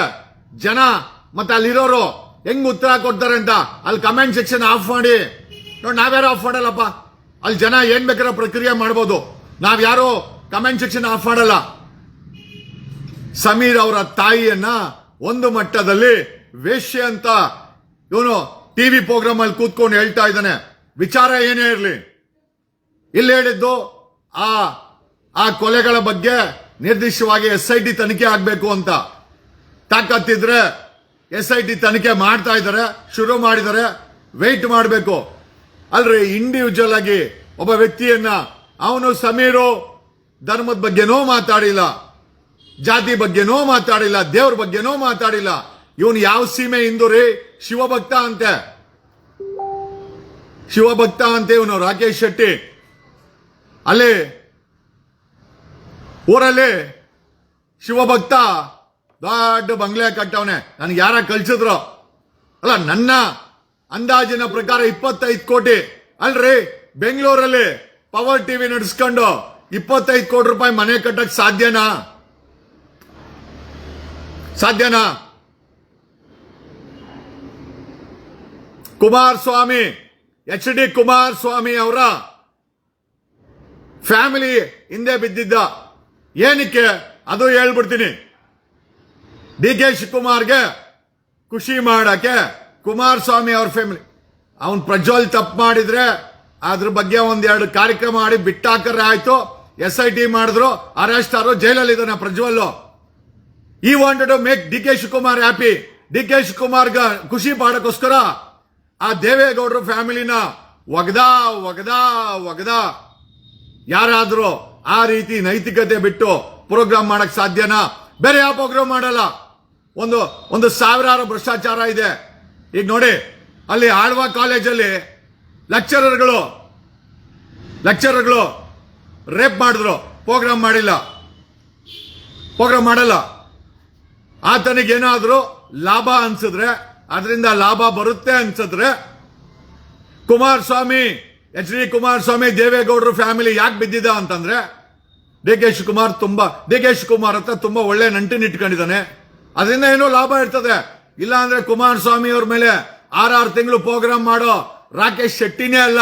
ಜನ ಮತ್ತೆ ಅಲ್ಲಿರೋರು ಹೆಂಗ್ ಉತ್ತರ ಕೊಡ್ತಾರೆ ಅಂತ. ಅಲ್ಲಿ ಕಮೆಂಟ್ ಸೆಕ್ಷನ್ ಆಫ್ ಮಾಡಿ ನೋಡಿ. ನಾವ್ಯಾರು ಆಫ್ ಮಾಡಲ್ಲಪ್ಪ. ಅಲ್ಲಿ ಜನ ಏನ್ ಬೇಕಾದ್ರೂ ಪ್ರಕ್ರಿಯೆ ಮಾಡ್ಬೋದು, ನಾವ್ಯಾರು ಕಮೆಂಟ್ ಸೆಕ್ಷನ್ ಆಫ್ ಮಾಡಲ್ಲ. ಸಮೀರ್ ಅವರ ತಾಯಿಯನ್ನ ಒಂದು ಮಟ್ಟದಲ್ಲಿ ವೇಶ್ಯೆ ಅಂತ ಇವನು ಟಿವಿ ಪ್ರೋಗ್ರಾಮ್ ಅಲ್ಲಿ ಕೂತ್ಕೊಂಡು ಹೇಳ್ತಾ ಇದ್ದಾನೆ. ವಿಚಾರ ಏನೇ ಇರಲಿ, ಇಲ್ಲಿ ಹೇಳಿದ್ದು ಆ ಕೊಲೆಗಳ ಬಗ್ಗೆ ನಿರ್ದಿಷ್ಟವಾಗಿ SIT ತನಿಖೆ ಆಗ್ಬೇಕು ಅಂತ. ತಾಕತ್ತಿದ್ರೆ SIT ತನಿಖೆ ಮಾಡ್ತಾ ಇದ್ದಾರೆ, ಶುರು ಮಾಡಿದರೆ ವೆಯ್ಟ್ ಮಾಡಬೇಕು. ಅಲ್ರಿ, ಇಂಡಿವಿಜುವಲ್ ಆಗಿ ಒಬ್ಬ ವ್ಯಕ್ತಿಯನ್ನ ಅವನು ಸಮೀರು ಧರ್ಮದ ಬಗ್ಗೆನೂ ಮಾತಾಡಿಲ್ಲ, ಜಾತಿ ಬಗ್ಗೆನೂ ಮಾತಾಡಿಲ್ಲ, ದೇವ್ರ ಬಗ್ಗೆನೂ ಮಾತಾಡಿಲ್ಲ. ಇವನು ಯಾವ ಸೀಮೆ ಹಿಂದೂ ರೀ? ಶಿವಭಕ್ತ ಅಂತೆ, ಶಿವಭಕ್ತ ಅಂತೆ ಇವನು ರಾಕೇಶ್ ಶೆಟ್ಟಿ. ಅಲ್ಲಿ ಊರಲ್ಲಿ ಶಿವಭಕ್ತ ದೊಡ್ಡ ಬಂಗ್ಲೆ ಕಟ್ಟವನೆ. ನನಗೆ ಯಾರ ಕಳ್ಸಿದ್ರು? ಅಲ್ಲ, ನನ್ನ ಅಂದಾಜಿನ ಪ್ರಕಾರ 25 ಕೋಟಿ. ಅಲ್ರಿ, ಬೆಂಗಳೂರಲ್ಲಿ ಪವರ್ ಟಿವಿ ನಡೆಸ್ಕೊಂಡು 25 ಕೋಟಿ ರೂಪಾಯಿ ಮನೆ ಕಟ್ಟಕ್ ಸಾಧ್ಯನಾ? ಕುಮಾರಸ್ವಾಮಿ, HD ಕುಮಾರಸ್ವಾಮಿ ಅವರ ಫ್ಯಾಮಿಲಿ ಹಿಂದೆ ಬಿದ್ದಿದ್ದ. ಏನಕ್ಕೆ ಅದು ಹೇಳ್ಬಿಡ್ತೀನಿ. DK ಶಿವಕುಮಾರ್ಗೆ ಖುಷಿ ಮಾಡಕ್ಕೆ ಕುಮಾರಸ್ವಾಮಿ ಅವ್ರ ಫ್ಯಾಮಿಲಿ, ಅವನ್ ಪ್ರಜ್ವಲ್ ತಪ್ಪು ಮಾಡಿದ್ರೆ ಅದ್ರ ಬಗ್ಗೆ ಒಂದೆರಡು ಕಾರ್ಯಕ್ರಮ ಮಾಡಿ ಬಿಟ್ಟಾಕರೆ ಆಯ್ತು. SIT ಮಾಡಿದ್ರು, ಅರೆಸ್ಟ್ ಆದ್ರು, ಜೈಲಲ್ಲಿ ಇದ್ದಾನೆ Prajwal. He wanted to make DK Shivakumar happy. DK ಶಿವಕುಮಾರ್ಗ ಖುಷಿ ಮಾಡೋಕ್ಕೋಸ್ಕರ ಆ ದೇವೇಗೌಡರು ಫ್ಯಾಮಿಲಿನ ಒಗದ. ಯಾರಾದ್ರೂ ಆ ರೀತಿ ನೈತಿಕತೆ ಬಿಟ್ಟು ಪ್ರೋಗ್ರಾಮ್ ಮಾಡಕ್ ಸಾಧ್ಯನಾ? ಬೇರೆ ಯಾವ ಪ್ರೋಗ್ರಾಮ್ ಮಾಡಲ್ಲ. ಒಂದು ಸಾವಿರಾರು ಭ್ರಷ್ಟಾಚಾರ ಇದೆ. ಈಗ ನೋಡಿ, ಅಲ್ಲಿ ಆಳ್ವ ಕಾಲೇಜಲ್ಲಿ ಲೆಕ್ಚರರ್ಗಳು ರೇಪ್ ಮಾಡಿದ್ರು, ಪ್ರೋಗ್ರಾಮ್ ಮಾಡಲ್ಲ. ಆತನಿಗೇನಾದ್ರೂ ಲಾಭ ಅನ್ಸಿದ್ರೆ, ಅದರಿಂದ ಲಾಭ ಬರುತ್ತೆ ಅನ್ಸಿದ್ರೆ, ಕುಮಾರಸ್ವಾಮಿ HD ಕುಮಾರಸ್ವಾಮಿ ದೇವೇಗೌಡರು ಫ್ಯಾಮಿಲಿ ಯಾಕೆ ಬಿದ್ದಿದ ಅಂತಂದ್ರೆ DK ಶಿವಕುಮಾರ್ ಹತ್ರ ತುಂಬಾ ಒಳ್ಳೆ ನಂಟಿನ ಇಟ್ಕೊಂಡಿದ್ದಾನೆ. ಅದರಿಂದ ಏನೋ ಲಾಭ ಇರ್ತದೆ. ಇಲ್ಲ ಅಂದ್ರೆ ಕುಮಾರಸ್ವಾಮಿ ಅವ್ರ ಮೇಲೆ 6 ತಿಂಗಳು ಪ್ರೋಗ್ರಾಮ್ ಮಾಡೋ ರಾಕೇಶ್ ಶೆಟ್ಟಿನೇ ಅಲ್ಲ.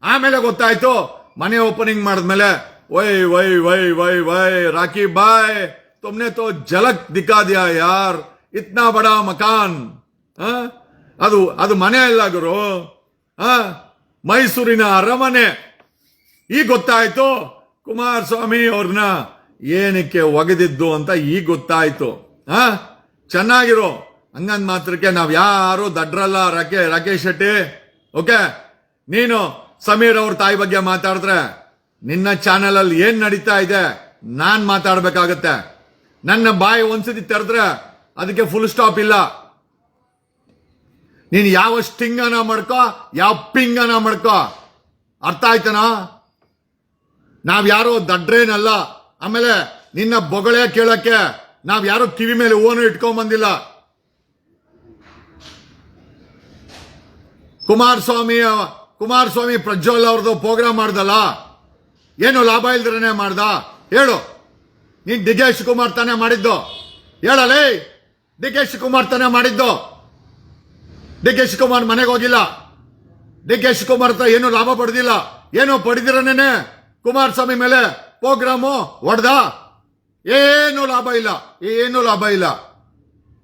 ಆಮೇಲೆ ಗೊತ್ತಾಯ್ತು, ಮನೆ ಓಪನಿಂಗ್ ಮಾಡಿದ್ಮೇಲೆ why why why why why Rocky ಬಾಯ್ ತುಮ್ನೆ ತೋ ಝಲಕ್ ದಿಖಾ ದಿಯಾ ಯಾರ್, ಇತ್ನಾ ಬಡಾ ಮಕಾನ್. ಅದು ಮನೆ ಅಲ್ಲ ಗುರು, ಮೈಸೂರಿನ ಅರಮನೆ. ಈಗ ಗೊತ್ತಾಯ್ತು ಕುಮಾರಸ್ವಾಮಿ ಅವ್ರನ್ನ ಏನಕ್ಕೆ ಒಗೆದಿದ್ದು ಅಂತ. ಈಗ ಗೊತ್ತಾಯ್ತು. ಚೆನ್ನಾಗಿರೋ ಹಂಗಂದ್ ಮಾತ್ರಕ್ಕೆ ನಾವ್ ಯಾರು ದಡ್ರಲ್ಲ ರಾಕೇಶ್ ಶೆಟ್ಟಿ. ಓಕೆ, ನೀನು ಸಮೀರ್ ಅವ್ರ ತಾಯಿ ಬಗ್ಗೆ ಮಾತಾಡಿದ್ರೆ ನಿನ್ನ ಚಾನೆಲ್ ಅಲ್ಲಿ ಏನ್ ನಡೀತಾ ಇದೆ ನಾನ್ ಮಾತಾಡ್ಬೇಕಾಗತ್ತೆ. ನನ್ನ ಬಾಯಿ ಒಂದ್ಸತಿ ತೆರೆದ್ರೆ ಅದಕ್ಕೆ ಫುಲ್ ಸ್ಟಾಪ್ ಇಲ್ಲ. ನೀನ್ ಯಾವ ಸ್ಟಿಂಗನ ಮಾಡ್ಕೋ, ಯಾವ ಪಿಂಗನ ಮಾಡ್ಕೋ, ಅರ್ಥ ಆಯ್ತನಾ? ನಾವ್ ಯಾರೋ ದಡ್ರೇನಲ್ಲ. ಆಮೇಲೆ ನಿನ್ನ ಬೊಗಳೆ ಕೇಳಕ್ಕೆ ನಾವ್ ಯಾರೋ ಕಿವಿ ಮೇಲೆ ಓನು ಇಟ್ಕೊಂಡ್ ಬಂದಿಲ್ಲ. ಕುಮಾರಸ್ವಾಮಿ ಪ್ರಜ್ವಲ್ ಅವ್ರದ್ದು ಪ್ರೋಗ್ರಾಮ್ ಮಾಡ್ದಲ್ಲ, ಏನು ಲಾಭ ಇಲ್ದ್ರನೆ ಮಾಡ್ದ ಹೇಳು? ನೀನ್ ಡಿ ಕೆ ಶಿವಕುಮಾರ್ ತಾನೇ ಮಾಡಿದ್ದು ಹೇಳಲೇ? ಡಿ ಕೆ ಶಿವಕುಮಾರ್ ತಾನೇ ಮಾಡಿದ್ದು. ಡಿ ಕೆ ಶಿವಕುಮಾರ್ ಮನೆಗೆ ಹೋಗಿಲ್ಲ. ಡಿ ಕೆ ಶಿವಕುಮಾರ್ ಹತ್ರ ಏನು ಲಾಭ ಪಡೆದಿಲ್ಲ. ಏನೋ ಪಡೆದಿರನೇನೆ ಕುಮಾರಸ್ವಾಮಿ ಮೇಲೆ ಪ್ರೋಗ್ರಾಮು ಹೊಡೆದ. ಏನು ಲಾಭ ಇಲ್ಲ, ಏನು ಲಾಭ ಇಲ್ಲ.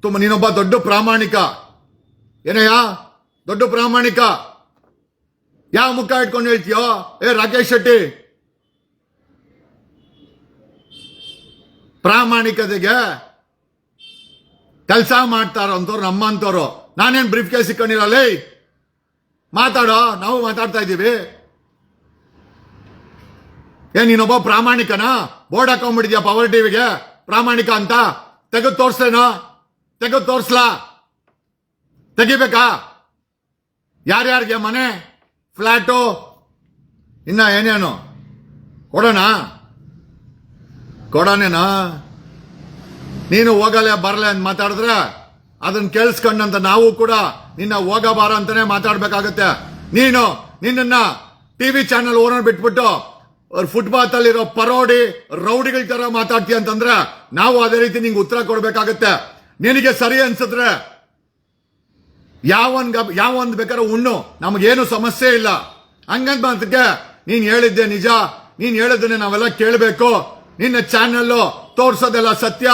ನೀನೊಬ್ಬ ದೊಡ್ಡ ಪ್ರಾಮಾಣಿಕ. ಏನಯ್ಯ ದೊಡ್ಡ ಪ್ರಾಮಾಣಿಕ? ಯಾವ ಮುಖ ಇಟ್ಕೊಂಡು ಹೇಳ್ತೀಯೋ? ರಾಕೇಶ್ ಶೆಟ್ಟಿ, ಪ್ರಾಮಾಣಿಕತೆಗೆ ಕೆಲಸ ಮಾಡ್ತಾರಂತವ್ರು ನಮ್ಮಂತವ್ರು. ನಾನೇನ್ ಬ್ರೀಫ್ ಕೇಸ್ ಸಿಕ್ಕೊಂಡಿರಲ್ಲ. ಮಾತಾಡೋ, ನಾವು ಮಾತಾಡ್ತಾ ಇದ್ದೀವಿ. ನೀನೊಬ್ಬ ಪ್ರಾಮಾಣಿಕನಾ? ಬೋರ್ಡ್ ಹಾಕೊಂಡ್ಬಿಟ್ಟಿದ್ಯಾ ಪವರ್ ಟಿವಿಗೆ ಪ್ರಾಮಾಣಿಕ ಅಂತ? ತೆಗೆದು ತೋರ್ಸ್ತೇನೋ? ತೆಗೆದು ತೋರ್ಸ್ಲಾ? ತೆಗಿಬೇಕಾ? ಯಾರ್ಯಾರಿಗೆ ಮನೆ, ಫ್ಲಾಟು, ಇನ್ನ ಏನೇನು ಕೊಡೋನೇನಾ? ನೀನು ಹೋಗಲೆ ಬರಲೆ ಅಂತ ಮಾತಾಡಿದ್ರೆ ಅದನ್ನ ಕೇಳಿಸ್ಕೊಂಡಂತ ನಾವು ಕೂಡ ನಿನ್ನ ಹೋಗಬಾರ ಅಂತಾನೆ ಮಾತಾಡ್ಬೇಕಾಗತ್ತೆ. ನಿನ್ನ ಟಿವಿ ಚಾನೆಲ್ ಓನರ್ ಬಿಟ್ಬಿಟ್ಟು ಫುಟ್ಪಾತ್ ಅಲ್ಲಿರೋ ಪರೋಡಿ ರೌಡಿಗಳ ತರ ಮಾತಾಡ್ತೀಯ ಅಂತಂದ್ರೆ ನಾವು ಅದೇ ರೀತಿ ನಿಂಗೆ ಉತ್ತರ ಕೊಡ್ಬೇಕಾಗತ್ತೆ. ನಿನಗೆ ಸರಿ ಅನ್ಸಿದ್ರೆ ಯಾವೊಂದ್ ಬೇಕಾದ್ರೆ ಉಣ್ಣು, ನಮಗೇನು ಸಮಸ್ಯೆ ಇಲ್ಲ. ಹಂಗಂತ ಮಾತಕ್ಕೆ ನೀನ್ ಹೇಳಿದ್ದೆ ನಿಜ. ನೀನ್ ಹೇಳಿದ್ದನ್ನೇ ನಾವೆಲ್ಲ ಕೇಳಬೇಕು. ನಿನ್ನ ಚಾನೆಲ್ ತೋರ್ಸೋದೆಲ್ಲ ಸತ್ಯ.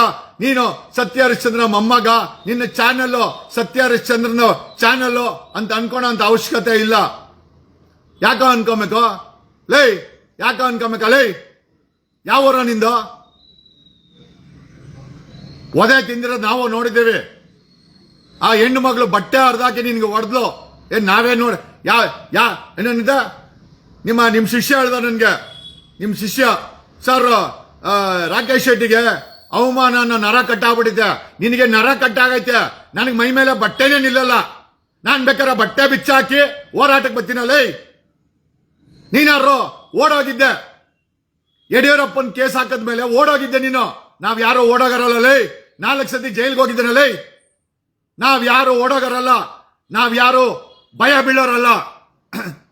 ನೀನು ಸತ್ಯ ಹರಿಶ್ಚಂದ್ರ ಮೊಮ್ಮಗ. ನಿನ್ನ ಚಾನೆಲ್ ಸತ್ಯ ಹರಿಶ್ಚಂದ್ರನ ಚಾನೆಲ್ ಅಂತ ಅನ್ಕೊಳ್ಳೋ ಅಂತ ಅವಶ್ಯಕತೆ ಇಲ್ಲ. ಯಾಕ ಅನ್ಕೋಬೇಕು ಲೈ? ಯಾಕ ಅನ್ಕೋಬೇಕಲ್ಲೇ? ಯಾವ ಊರ ನಿಂದ? ಒದೆ ತಿಂದಿರೋದು ನಾವು ನೋಡಿದ್ದೇವೆ. ಆ ಹೆಣ್ಣು ಮಗಳು ಬಟ್ಟೆ ಹರಿದಾಕಿ ನಿನ್ಗೆ ಹೊಡೆದ್ಲು. ನಾವೇ ನೋಡಿ ಏನಿದೆ ನಿಮ್ ಶಿಷ್ಯ ಹೇಳ್ದ ನನ್ಗೆ. ನಿಮ್ ಶಿಷ್ಯ ಸರ್ ರಾಕೇಶ್ ಶೆಟ್ಟಿಗೆ ಅವಮಾನ ನರ ಕಟ್ಟಾಗ್ಬಿಟ್ಟಿದ್ದೆ. ನಿನಗೆ ನರ ಕಟ್ಟಾಗೈತೆ. ನನಗೆ ಮೈ ಮೇಲೆ ಬಟ್ಟೆನೇ ನಿಲ್ಲಲ್ಲ. ನಾನ್ ಬೇಕಾದ್ರೆ ಬಟ್ಟೆ ಬಿಚ್ಚಾಕಿ ಹೋರಾಟಕ್ಕೆ ಬರ್ತೀನಲ್ಲ. ನೀನಾರು ಓಡೋಗಿದ್ದೆ. ಯಡಿಯೂರಪ್ಪನ್ ಕೇಸ್ ಹಾಕದ್ಮೇಲೆ ಓಡೋಗಿದ್ದೆ ನೀನು. ನಾವ್ ಯಾರು ಓಡೋಗರಲ್ಲ. 4 ಸತಿ ಜೈಲ್ಗೆ ಹೋಗಿದ್ದೇನಲ್ಲ. ನಾವ್ ಯಾರು ಓಡೋಗರಲ್ಲ. ನಾವ್ ಯಾರು ಭಯ ಬೀಳೋರಲ್ಲ.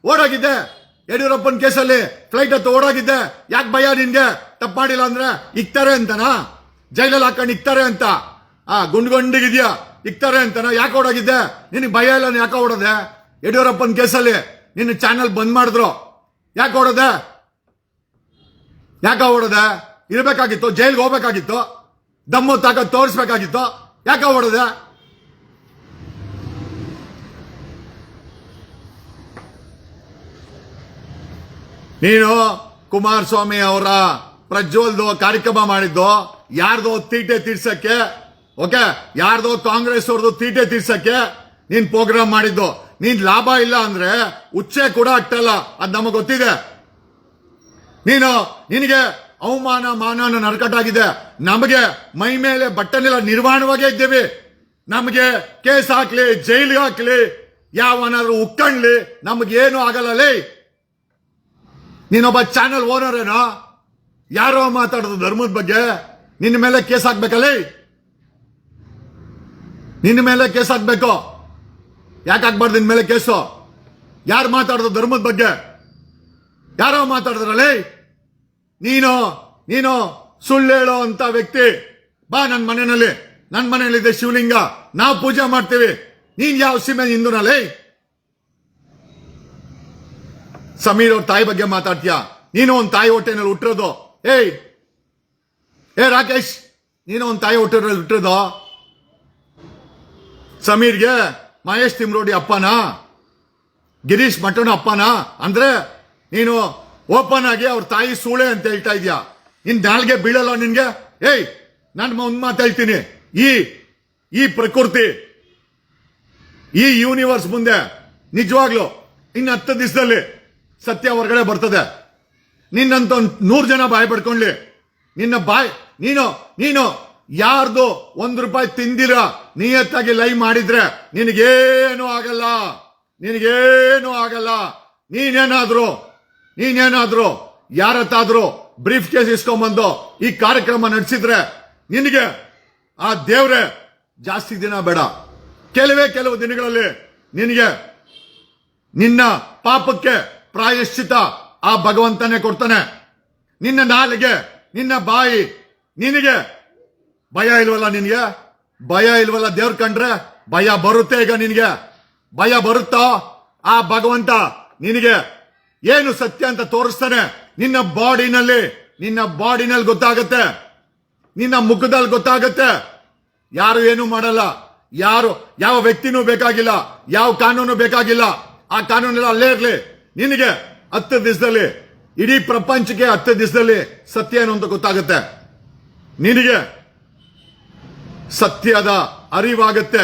ಓಡೋಗಿದ್ದೆ ಯಡಿಯೂರಪ್ಪನ್ ಕೇಸಲ್ಲಿ. ಫ್ಲೈಟ್ ಹತ್ತು ಓಡೋಗಿದ್ದೆ. ಯಾಕೆ ಭಯ ನಿನ್ಗೆ? ತಪ್ಪು ಮಾಡಿಲ್ಲ ಅಂದ್ರೆ ಇಕ್ತಾರೆ ಅಂತನಾ? ಜೈಲಲ್ಲಿ ಹಾಕೊಂಡು ಇಕ್ತಾರೆ ಅಂತ ಗುಂಡ್ಗಿದ್ಯಾ? ಇಕ್ತಾರೆ ಅಂತನಾ? ಯಾಕೆ ಓಡೋಗಿದ್ದೆ? ನಿನಗೆ ಭಯ ಇಲ್ಲ, ಯಾಕೆ ಓಡೋದೆ? ಯಡಿಯೂರಪ್ಪನ್ ಕೇಸಲ್ಲಿ ನಿನ್ನ ಚಾನೆಲ್ ಬಂದ್ ಮಾಡಿದ್ರು. ಯಾಕೆ ಓಡೋದೆ? ಯಾಕೆ ಓಡೋದೆ? ಇರ್ಬೇಕಾಗಿತ್ತು, ಜೈಲ್ಗೆ ಹೋಗ್ಬೇಕಾಗಿತ್ತು, ದಮ್ಮು ತಾಕತ್ ತೋರಿಸ್ಬೇಕಾಗಿತ್ತು. ಯಾಕೆ ಓಡೋದೆ? ನೀನು ಕುಮಾರಸ್ವಾಮಿ ಅವರ ಪ್ರಜ್ವಲ್ದು ಕಾರ್ಯಕ್ರಮ ಮಾಡಿದ್ದು ಯಾರ್ದೋ ತೀಟೆ ತೀರ್ಸಕ್ಕೆ, ಓಕೆ, ಯಾರ್ದೋ ಕಾಂಗ್ರೆಸ್ ಅವ್ರದ್ದು ತೀಟೆ ತೀರ್ಸಕ್ಕೆ ನೀನ್ ಪ್ರೋಗ್ರಾಮ್ ಮಾಡಿದ್ದು. ನೀನ್ ಲಾಭ ಇಲ್ಲ ಅಂದ್ರೆ ಉಚ್ಚೆ ಕೂಡ ಅಟ್ಟಲ್ಲ, ಅದ್ ನಮಗ್ ಗೊತ್ತಿದೆ. ನಿನಗೆ ಅವಮಾನ ಮಾನ ನರ್ಕಟ್ಟಾಗಿದೆ. ನಮಗೆ ಮೈ ಮೇಲೆ ಬಟ್ಟೆನೆಲ್ಲ ನಿರ್ವಾಣವಾಗೇ ಇದ್ದೇವೆ. ನಮಗೆ ಕೇಸ್ ಹಾಕ್ಲಿ, ಜೈಲಿಗೆ ಹಾಕ್ಲಿ, ಯಾವನಾದ್ರೂ ಉಕ್ಕಣ್ಲಿ, ನಮಗೇನು ಆಗಲ್ಲ. ನೀನೊಬ್ಬ ಚಾನೆಲ್ ಓನರ್ ಏನೋ? ಯಾರೋ ಮಾತಾಡೋದು ಧರ್ಮದ ಬಗ್ಗೆ. ನಿನ್ನ ಮೇಲೆ ಕೇಸ್ ಹಾಕ್ಬೇಕಲ್ಲ? ನಿನ್ನ ಮೇಲೆ ಕೇಸ್ ಹಾಕ್ಬೇಕು. ಯಾಕೆ ಹಾಕ್ಬಾರ್ದು ನಿನ್ ಮೇಲೆ ಕೇಸು? ಯಾರು ಮಾತಾಡೋದು ಧರ್ಮದ ಬಗ್ಗೆ? ಯಾರೋ ಮಾತಾಡಿದ್ರಲ್ಲ. ನೀನು ಸುಳ್ಳು ಹೇಳೋ ಅಂತ ವ್ಯಕ್ತಿ. ಬಾ ನನ್ನ ಮನೆಯಲ್ಲಿದೆ ಶಿವಲಿಂಗ, ನಾವು ಪೂಜೆ ಮಾಡ್ತೀವಿ. ನೀನ್ ಯಾವ ಸೀಮೆ ಹಿಂದೂನಲ್ಲಿ? ಸಮೀರ್ ಅವ್ರ ತಾಯಿ ಬಗ್ಗೆ ಮಾತಾಡ್ತೀಯ? ನೀನು ಒಂದ್ ತಾಯಿ ಹೊಟ್ಟೆನಲ್ಲಿ ಹುಟ್ಟಿರೋದು. ಏ ರಾಕೇಶ್, ನೀನು ಒಂದ್ ತಾಯಿ ಹೊಟ್ಟೆನಲ್ಲಿ ಹುಟ್ಟಿರೋದು. ಸಮೀರ್ಗೆ ಮಹೇಶ್ ತಿಮ್ರೋಡಿ ಅಪ್ಪನ, ಗಿರೀಶ್ ಮಠನ ಅಪ್ಪನ ಅಂದ್ರೆ ನೀನು ಓಪನ್ ಆಗಿ ಅವ್ರ ತಾಯಿ ಸೂಳೆ ಅಂತ ಹೇಳ್ತಾ ಇದ್ಯಾ? ನಿನ್ ನಾಲ್ಗೆ ಬೀಳಲ್ಲ ನಿನ್ಗೆ? ನಾನು ಒಂದ್ ಮಾತು ಹೇಳ್ತೀನಿ. ಈ ಪ್ರಕೃತಿ, ಈ ಯೂನಿವರ್ಸ್ ಮುಂದೆ ನಿಜವಾಗ್ಲು ಇನ್ನು 10 ದಿವಸದಲ್ಲಿ ಸತ್ಯ ಹೊರಗಡೆ ಬರ್ತದೆ. ನಿನ್ನಂತ 100 ಜನ ಬಾಯಿ ಪಡ್ಕೊಂಡ್ಲಿ, ನಿನ್ನ ಬಾಯ್ ನೀನು ಯಾರ್ದು ₹1 ತಿಂದಿರ ನಿಯತ್ತಾಗಿ ಲೈವ್ ಮಾಡಿದ್ರೆ ನಿನಗೇನು ಆಗಲ್ಲ. ನೀನೇನಾದ್ರೂ ಯಾರತ್ತಾದ್ರೂ ಬ್ರೀಫ್ ಕೇಸ್ ಇಸ್ಕೊಂಡ್ಬಂದು ಈ ಕಾರ್ಯಕ್ರಮ ನಡೆಸಿದ್ರೆ ನಿನಗೆ ಆ ದೇವ್ರೆ ಜಾಸ್ತಿ ದಿನ ಬೇಡ, ಕೆಲವು ದಿನಗಳಲ್ಲಿ ನಿನಗೆ ನಿನ್ನ ಪಾಪಕ್ಕೆ ಪ್ರಾಯಶ್ಚಿತ ಆ ಭಗವಂತನೇ ಕೊಡ್ತಾನೆ. ನಿನ್ನ ನಾಲಿಗೆ, ನಿನ್ನ ಬಾಯಿ, ನಿನಗೆ ಭಯ ಇಲ್ವಲ್ಲ? ದೇವ್ರ ಕಂಡ್ರೆ ಭಯ ಬರುತ್ತೆ. ಈಗ ನಿನಗೆ ಭಯ ಬರುತ್ತೋ? ಆ ಭಗವಂತ ನಿನಗೆ ಏನು ಸತ್ಯ ಅಂತ ತೋರಿಸ್ತಾನೆ. ನಿನ್ನ ಬಾಡಿನಲ್ಲಿ ಗೊತ್ತಾಗತ್ತೆ, ನಿನ್ನ ಮುಖದಲ್ಲಿ ಗೊತ್ತಾಗತ್ತೆ. ಯಾರು ಏನು ಮಾಡಲ್ಲ, ಯಾವ ವ್ಯಕ್ತಿನೂ ಬೇಕಾಗಿಲ್ಲ, ಯಾವ ಕಾನೂನು ಬೇಕಾಗಿಲ್ಲ. ಆ ಕಾನೂನೆಲ್ಲ ಅಲ್ಲೇ ಇರ್ಲಿ. ನಿನಗೆ 10 ದಿವಸದಲ್ಲಿ, ಇಡೀ ಪ್ರಪಂಚಕ್ಕೆ 10 ದಿವಸದಲ್ಲಿ ಸತ್ಯ ಏನು ಅಂತ ಗೊತ್ತಾಗತ್ತೆ. ನಿನಗೆ ಸತ್ಯದ ಅರಿವಾಗತ್ತೆ.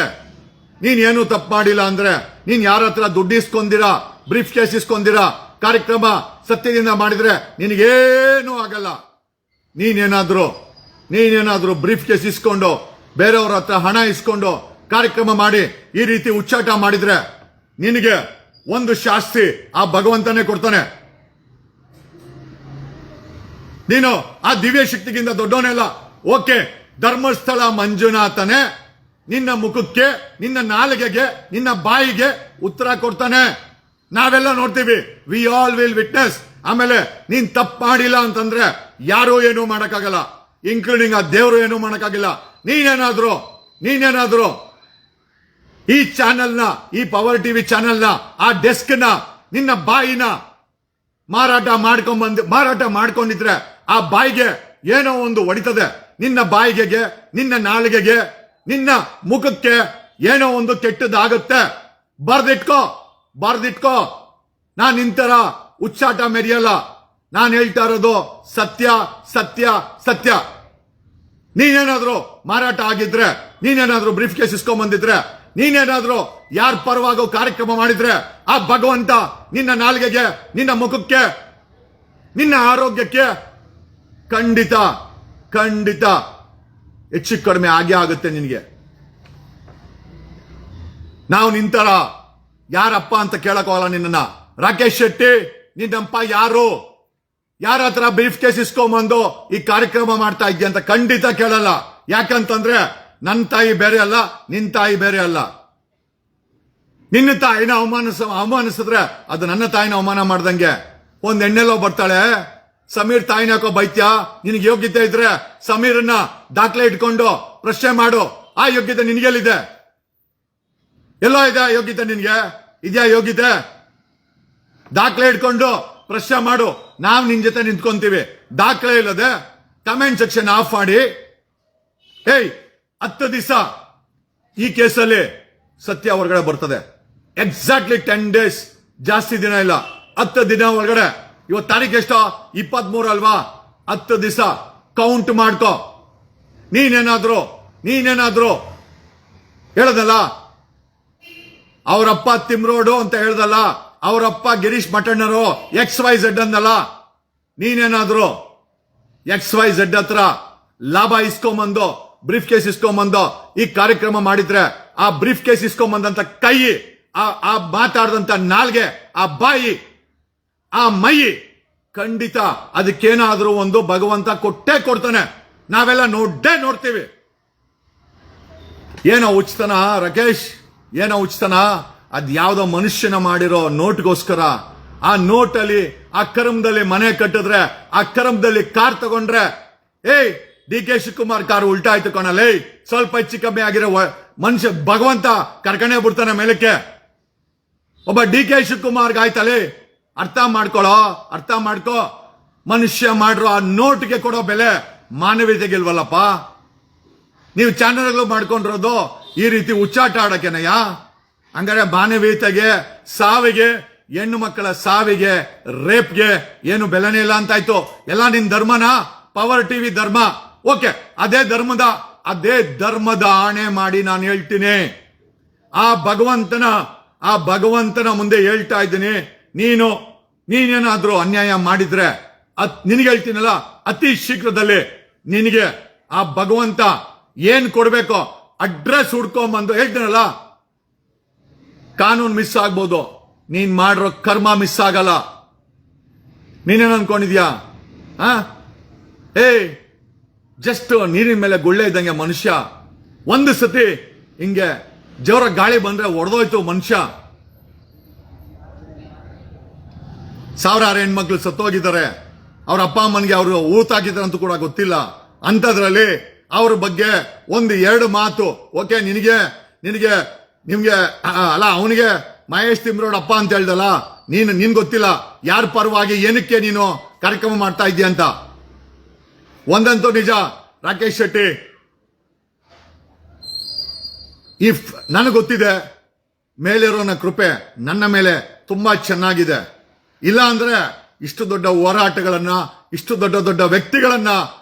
ನೀನೇನು ತಪ್ಪು ಮಾಡಿಲ್ಲ ಅಂದ್ರೆ, ನೀನ್ ಯಾರ ಹತ್ರ ದುಡ್ಡು ಇಸ್ಕೊಂದಿರಾ, ಬ್ರೀಫ್ ಕೇಸ್ ಇಸ್ಕೊಂದಿರಾ, ಕಾರ್ಯಕ್ರಮ ಸತ್ಯದಿಂದ ಮಾಡಿದ್ರೆ ನಿನಗೇನು ಆಗಲ್ಲ. ನೀನೇನಾದ್ರೂ ಬ್ರೀಫ್ ಕೇಸ್ ಇಸ್ಕೊಂಡು ಬೇರೆಯವ್ರ ಹತ್ರ ಹಣ ಇಸ್ಕೊಂಡು ಕಾರ್ಯಕ್ರಮ ಮಾಡಿ ಈ ರೀತಿ ಉಚ್ಚಾಟ ಮಾಡಿದ್ರೆ ನಿನಗೆ ಒಂದು ಶಾಸ್ತಿ ಆ ಭಗವಂತನೇ ಕೊಡ್ತಾನೆ. ನೀನು ಆ ದಿವ್ಯ ಶಕ್ತಿಗಿಂತ ದೊಡ್ಡವನೆಲ್ಲ. ಓಕೆ, ಧರ್ಮಸ್ಥಳ ಮಂಜುನಾಥನೇ ನಿನ್ನ ಮುಖಕ್ಕೆ, ನಿನ್ನ ನಾಲಿಗೆಗೆ, ನಿನ್ನ ಬಾಯಿಗೆ ಉತ್ತರ ಕೊಡ್ತಾನೆ. ನಾವೆಲ್ಲ ನೋಡ್ತೀವಿ, ವಿ ಆಲ್ ವಿಲ್ ವಿಟ್ನೆಸ್. ಆಮೇಲೆ ನೀನ್ ತಪ್ಪು ಮಾಡಿಲ್ಲ ಅಂತಂದ್ರೆ ಯಾರು ಏನು ಮಾಡಕ್ಕಾಗಲ್ಲ, ಇನ್ಕ್ಲೂಡಿಂಗ್ ಆ ದೇವರು ಏನು ಮಾಡಕ್ಕಾಗಿಲ್ಲ. ನೀನೇನಾದ್ರೂ ಈ ಚಾನೆಲ್ನ, ಈ ಪವರ್ ಟಿವಿ ಚಾನೆಲ್ನ, ಆ ಡೆಸ್ಕ್ನ, ನಿನ್ನ ಬಾಯಿನ ಮಾರಾಟ ಮಾಡ್ಕೊಂಡಿದ್ರೆ ಆ ಬಾಯಿಗೆ ಏನೋ ಒಂದು ಹೊಡಿತದೆ. ನಿನ್ನ ಬಾಯಿಗೆ, ನಿನ್ನ ನಾಲಿಗೆಗೆ, ನಿನ್ನ ಮುಖಕ್ಕೆ ಏನೋ ಒಂದು ಕೆಟ್ಟದಾಗುತ್ತೆ. ಬರ್ದಿಟ್ಕೋ. ನಾನು ನಿಂತರ ಉಚ್ಚಾಟ ಮೆರೆಯಲ್ಲ. ನಾನು ಹೇಳ್ತಾ ಇರೋದು ಸತ್ಯ. ನೀನೇನಾದ್ರೂ ಮಾರಾಟ ಆಗಿದ್ರೆ, ನೀನೇನಾದ್ರೂ ಬ್ರೀಫ್ ಕೇಸ್ ಇಸ್ಕೊಂಡ್ಬಂದಿದ್ರೆ, ನೀನೇನಾದ್ರೂ ಯಾರ ಪರವಾಗೋ ಕಾರ್ಯಕ್ರಮ ಮಾಡಿದ್ರೆ ಆ ಭಗವಂತ ನಿನ್ನ ನಾಲಿಗೆಗೆ, ನಿನ್ನ ಮುಖಕ್ಕೆ, ನಿನ್ನ ಆರೋಗ್ಯಕ್ಕೆ ಖಂಡಿತ ಹೆಚ್ಚು ಕಡಿಮೆ ಆಗೇ ಆಗುತ್ತೆ ನಿನಗೆ. ನಾವು ನಿಂತರ ಯಾರಪ್ಪ ಅಂತ ಕೇಳಕೋಲ್ಲ ನಿನ್ನ. ರಾಕೇಶ್ ಶೆಟ್ಟಿ ನಿನ್ನಪ್ಪ ಯಾರು? ಯಾರ ಹತ್ರ ಬ್ರೀಫ್ ಕೇಸ್ ಇಸ್ಕೊಂಬಂದು ಈ ಕಾರ್ಯಕ್ರಮ ಮಾಡ್ತಾ ಇದ್ಯಾ ಅಂತ ಖಂಡಿತ ಕೇಳಲ್ಲ. ಯಾಕಂತಂದ್ರೆ ನನ್ನ ತಾಯಿ ಬೇರೆ ಅಲ್ಲ, ನಿನ್ ತಾಯಿ ಬೇರೆ ಅಲ್ಲ. ನಿನ್ನ ತಾಯಿನ ಅವಮಾನಿಸಿದ್ರೆ ಅದು ನನ್ನ ತಾಯಿನ ಅವಮಾನ ಮಾಡ್ದಂಗೆ. ಒಂದ್ ಹೆಣ್ಣೆಲ್ಲೋ ಬರ್ತಾಳೆ, ಸಮೀರ್ ತಾಯಿನ ಯಾಕೋ ಬೈತ್ಯಾ? ನಿನಗೆ ಯೋಗ್ಯತೆ ಇದ್ರೆ ಸಮೀರನ್ನ ದಾಖಲೆ ಇಟ್ಕೊಂಡು ಪ್ರಶ್ನೆ ಮಾಡು. ಆ ಯೋಗ್ಯತೆ ನಿನಗೆಲ್ಲಿದೆ? ಎಲ್ಲೋ ಇದೆ ಯೋಗ್ಯತೆ? ನಿನ್ಗೆ ಇದೆಯಾ ಯೋಗ್ಯತೆ? ದಾಖಲೆ ಇಟ್ಕೊಂಡು ಪ್ರಶ್ನೆ ಮಾಡು. ನಾವು ನಿನ್ ಜೊತೆ ನಿಂತ್ಕೊಂತೀವಿ. ದಾಖಲೆ ಇಲ್ಲದೆ ಕಮೆಂಟ್ ಸೆಕ್ಷನ್ ಆಫ್ ಮಾಡಿ. 10 ದಿವಸ ಈ ಕೇಸಲ್ಲಿ ಸತ್ಯ ಹೊರಗಡೆ ಬರ್ತದೆ. ಎಕ್ಸಾಕ್ಟ್ಲಿ 10 ಡೇಸ್, ಜಾಸ್ತಿ ದಿನ ಇಲ್ಲ, 10 ದಿನ ಒಳಗಡೆ. ಇವತ್ತು ತಾರೀಕು ಎಷ್ಟೋ? 23 ಅಲ್ವಾ? 10 ದಿವಸ ಕೌಂಟ್ ಮಾಡ್ಕೋ. ನೀನೇನಾದ್ರೂ ಹೇಳದಲ್ಲ, ಅವರಪ್ಪ ತಿಮ್ರೋಡು ಅಂತ ಹೇಳ್ದಲ್ಲ, ಅವರಪ್ಪ ಗಿರೀಶ್ ಮಠಣ್ಣರು XYZ ಅಂದಲ್ಲ. ನೀನೇನಾದ್ರೂ XYZ ಹತ್ರ ಲಾಭ ಇಸ್ಕೊಂಬಂದು, ಬ್ರೀಫ್ ಕೇಸ್ ಇಸ್ಕೊಂಬಂದು ಈ ಕಾರ್ಯಕ್ರಮ ಮಾಡಿದ್ರೆ ಆ ಬ್ರೀಫ್ ಕೇಸ್ ಇಸ್ಕೊಂಬಂದಂತ ಕೈ, ಆ ಮಾತಾಡದಂತ ನಾಲ್ಗೆ, ಆ ಬಾಯಿ, ಆ ಮೈ, ಖಂಡಿತ ಅದಕ್ಕೇನಾದ್ರೂ ಒಂದು ಭಗವಂತ ಕೊಟ್ಟೇ ಕೊಡ್ತಾನೆ. ನಾವೆಲ್ಲ ನೋಡ್ತೀವಿ. ಏನೋ ಉಚಿತನ ರಾಕೇಶ್? ಏನೋ ಉಚಿತನ? ಅದ್ ಯಾವ್ದೋ ಮನುಷ್ಯನ ಮಾಡಿರೋ ನೋಟ್ಗೋಸ್ಕರ. ಆ ನೋಟಲ್ಲಿ, ಆ ಕರ್ಮದಲ್ಲಿ ಮನೆ ಕಟ್ಟಿದ್ರೆ, ಆ ಕರ್ಮದಲ್ಲಿ ಕಾರ್ ತಗೊಂಡ್ರೆ, DK ಶಿವಕುಮಾರ್ ಕಾರ್ ಉಲ್ಟಾ ಆಯ್ತು ಕಣಲೇ. ಸ್ವಲ್ಪ ಹೆಚ್ಚು ಕಮ್ಮಿ ಆಗಿರೋ ಮನುಷ್ಯ ಭಗವಂತ ಕರ್ಕಣೆ ಬಿಡ್ತಾನೆ ಮೇಲಕ್ಕೆ. ಒಬ್ಬ DK ಶಿವಕುಮಾರ್ಗೆ ಆಯ್ತಲೇ. ಅರ್ಥ ಮಾಡ್ಕೋ. ಮನುಷ್ಯ ಮಾಡಿರೋ ಆ ನೋಟ್ಗೆ ಕೊಡೋ ಬೆಲೆ ಮಾನವೀಯತೆಗಿಲ್ವಲ್ಲಪ್ಪ. ನೀವು ಚಾನೆಲ್ಗಳು ಮಾಡ್ಕೊಂಡಿರೋದು ಈ ರೀತಿ ಉಚ್ಚಾಟ ಆಡಕ್ಕೆನಯ್ಯ? ಹಂಗಾರೆ ಮಾನವೀಯತೆಗೆ, ಸಾವಿಗೆ, ಹೆಣ್ಣು ಮಕ್ಕಳ ಸಾವಿಗೆ, ರೇಪ್ಗೆ ಏನು ಬೆಲೆನೇ ಇಲ್ಲ ಅಂತಾಯ್ತು. ಎಲ್ಲ ನಿನ್ ಧರ್ಮನ? ಪವರ್ ಟಿವಿ ಧರ್ಮ. ಓಕೆ, ಅದೇ ಧರ್ಮದ ಆಣೆ ಮಾಡಿ ನಾನು ಹೇಳ್ತೀನಿ. ಆ ಭಗವಂತನ ಮುಂದೆ ಹೇಳ್ತಾ ಇದ್ದೀನಿ, ನೀನು ನೀನೇನಾದ್ರೂ ಅನ್ಯಾಯ ಮಾಡಿದ್ರೆ ನಿನಗೆ ಹೇಳ್ತೀನಲ್ಲ, ಅತಿ ಶೀಘ್ರದಲ್ಲಿ ನಿನಗೆ ಆ ಭಗವಂತ ಏನ್ ಕೊಡ್ಬೇಕೋ ಅಡ್ರೆಸ್ ಹುಡ್ಕೊಂಬಂದು ಹೇಳ್ತೀನಲ್ಲ, ಕಾನೂನು ಮಿಸ್ ಆಗ್ಬೋದು, ನೀನ್ ಮಾಡಿರೋ ಕರ್ಮ ಮಿಸ್ ಆಗಲ್ಲ. ನೀನೇನು ಅನ್ಕೊಂಡಿದ್ಯಾ? ಜಸ್ಟ್ ನೀರಿನ ಮೇಲೆ ಗುಳ್ಳೆ ಇದ್ದಂಗೆ ಮನುಷ್ಯ. ಒಂದು ಸತಿ ಹಿಂಗೆ ಜೋರ ಗಾಳಿ ಬಂದ್ರೆ ಒಡೆದೋಯ್ತು ಮನುಷ್ಯ. ಸಾವಿರಾರು ಹೆಣ್ಮಕ್ಳು ಸತ್ತೋಗಿದ್ದಾರೆ, ಅವ್ರ ಅಪ್ಪ ಅಮ್ಮನಿಗೆ ಅವರು ಊತಾಕಿದ್ದಾರೆ ಅಂತ ಕೂಡ ಗೊತ್ತಿಲ್ಲ. ಅಂತದ್ರಲ್ಲಿ ಅವ್ರ ಬಗ್ಗೆ ಒಂದು ಎರಡು ಮಾತು, ಓಕೆ ನಿನಗೆ ಅಲ್ಲ, ಅವನಿಗೆ ಮಹೇಶ್ ತಿಮ್ರೋಡ್ ಅಪ್ಪ ಅಂತ ಹೇಳ್ದಲ್ಲ, ನಿನ್ ಗೊತ್ತಿಲ್ಲ ಯಾರ ಪರವಾಗಿ ಏನಕ್ಕೆ ನೀನು ಕಾರ್ಯಕ್ರಮ ಮಾಡ್ತಾ ಇದ್ದೀಯ ಅಂತ. ಒಂದಂತೂ ನಿಜ, ರಾಕೇಶ್ ಶೆಟ್ಟಿ, ಇಫ್ ನನಗೆ ಗೊತ್ತಿದೆ ಮೇಲಿರೋನ ಕೃಪೆ ನನ್ನ ಮೇಲೆ ತುಂಬಾ ಚೆನ್ನಾಗಿದೆ. ಇಲ್ಲ ಅಂದ್ರೆ ಇಷ್ಟು ದೊಡ್ಡ ಹೋರಾಟಗಳನ್ನ, ಇಷ್ಟು ದೊಡ್ಡ ವ್ಯಕ್ತಿಗಳನ್ನ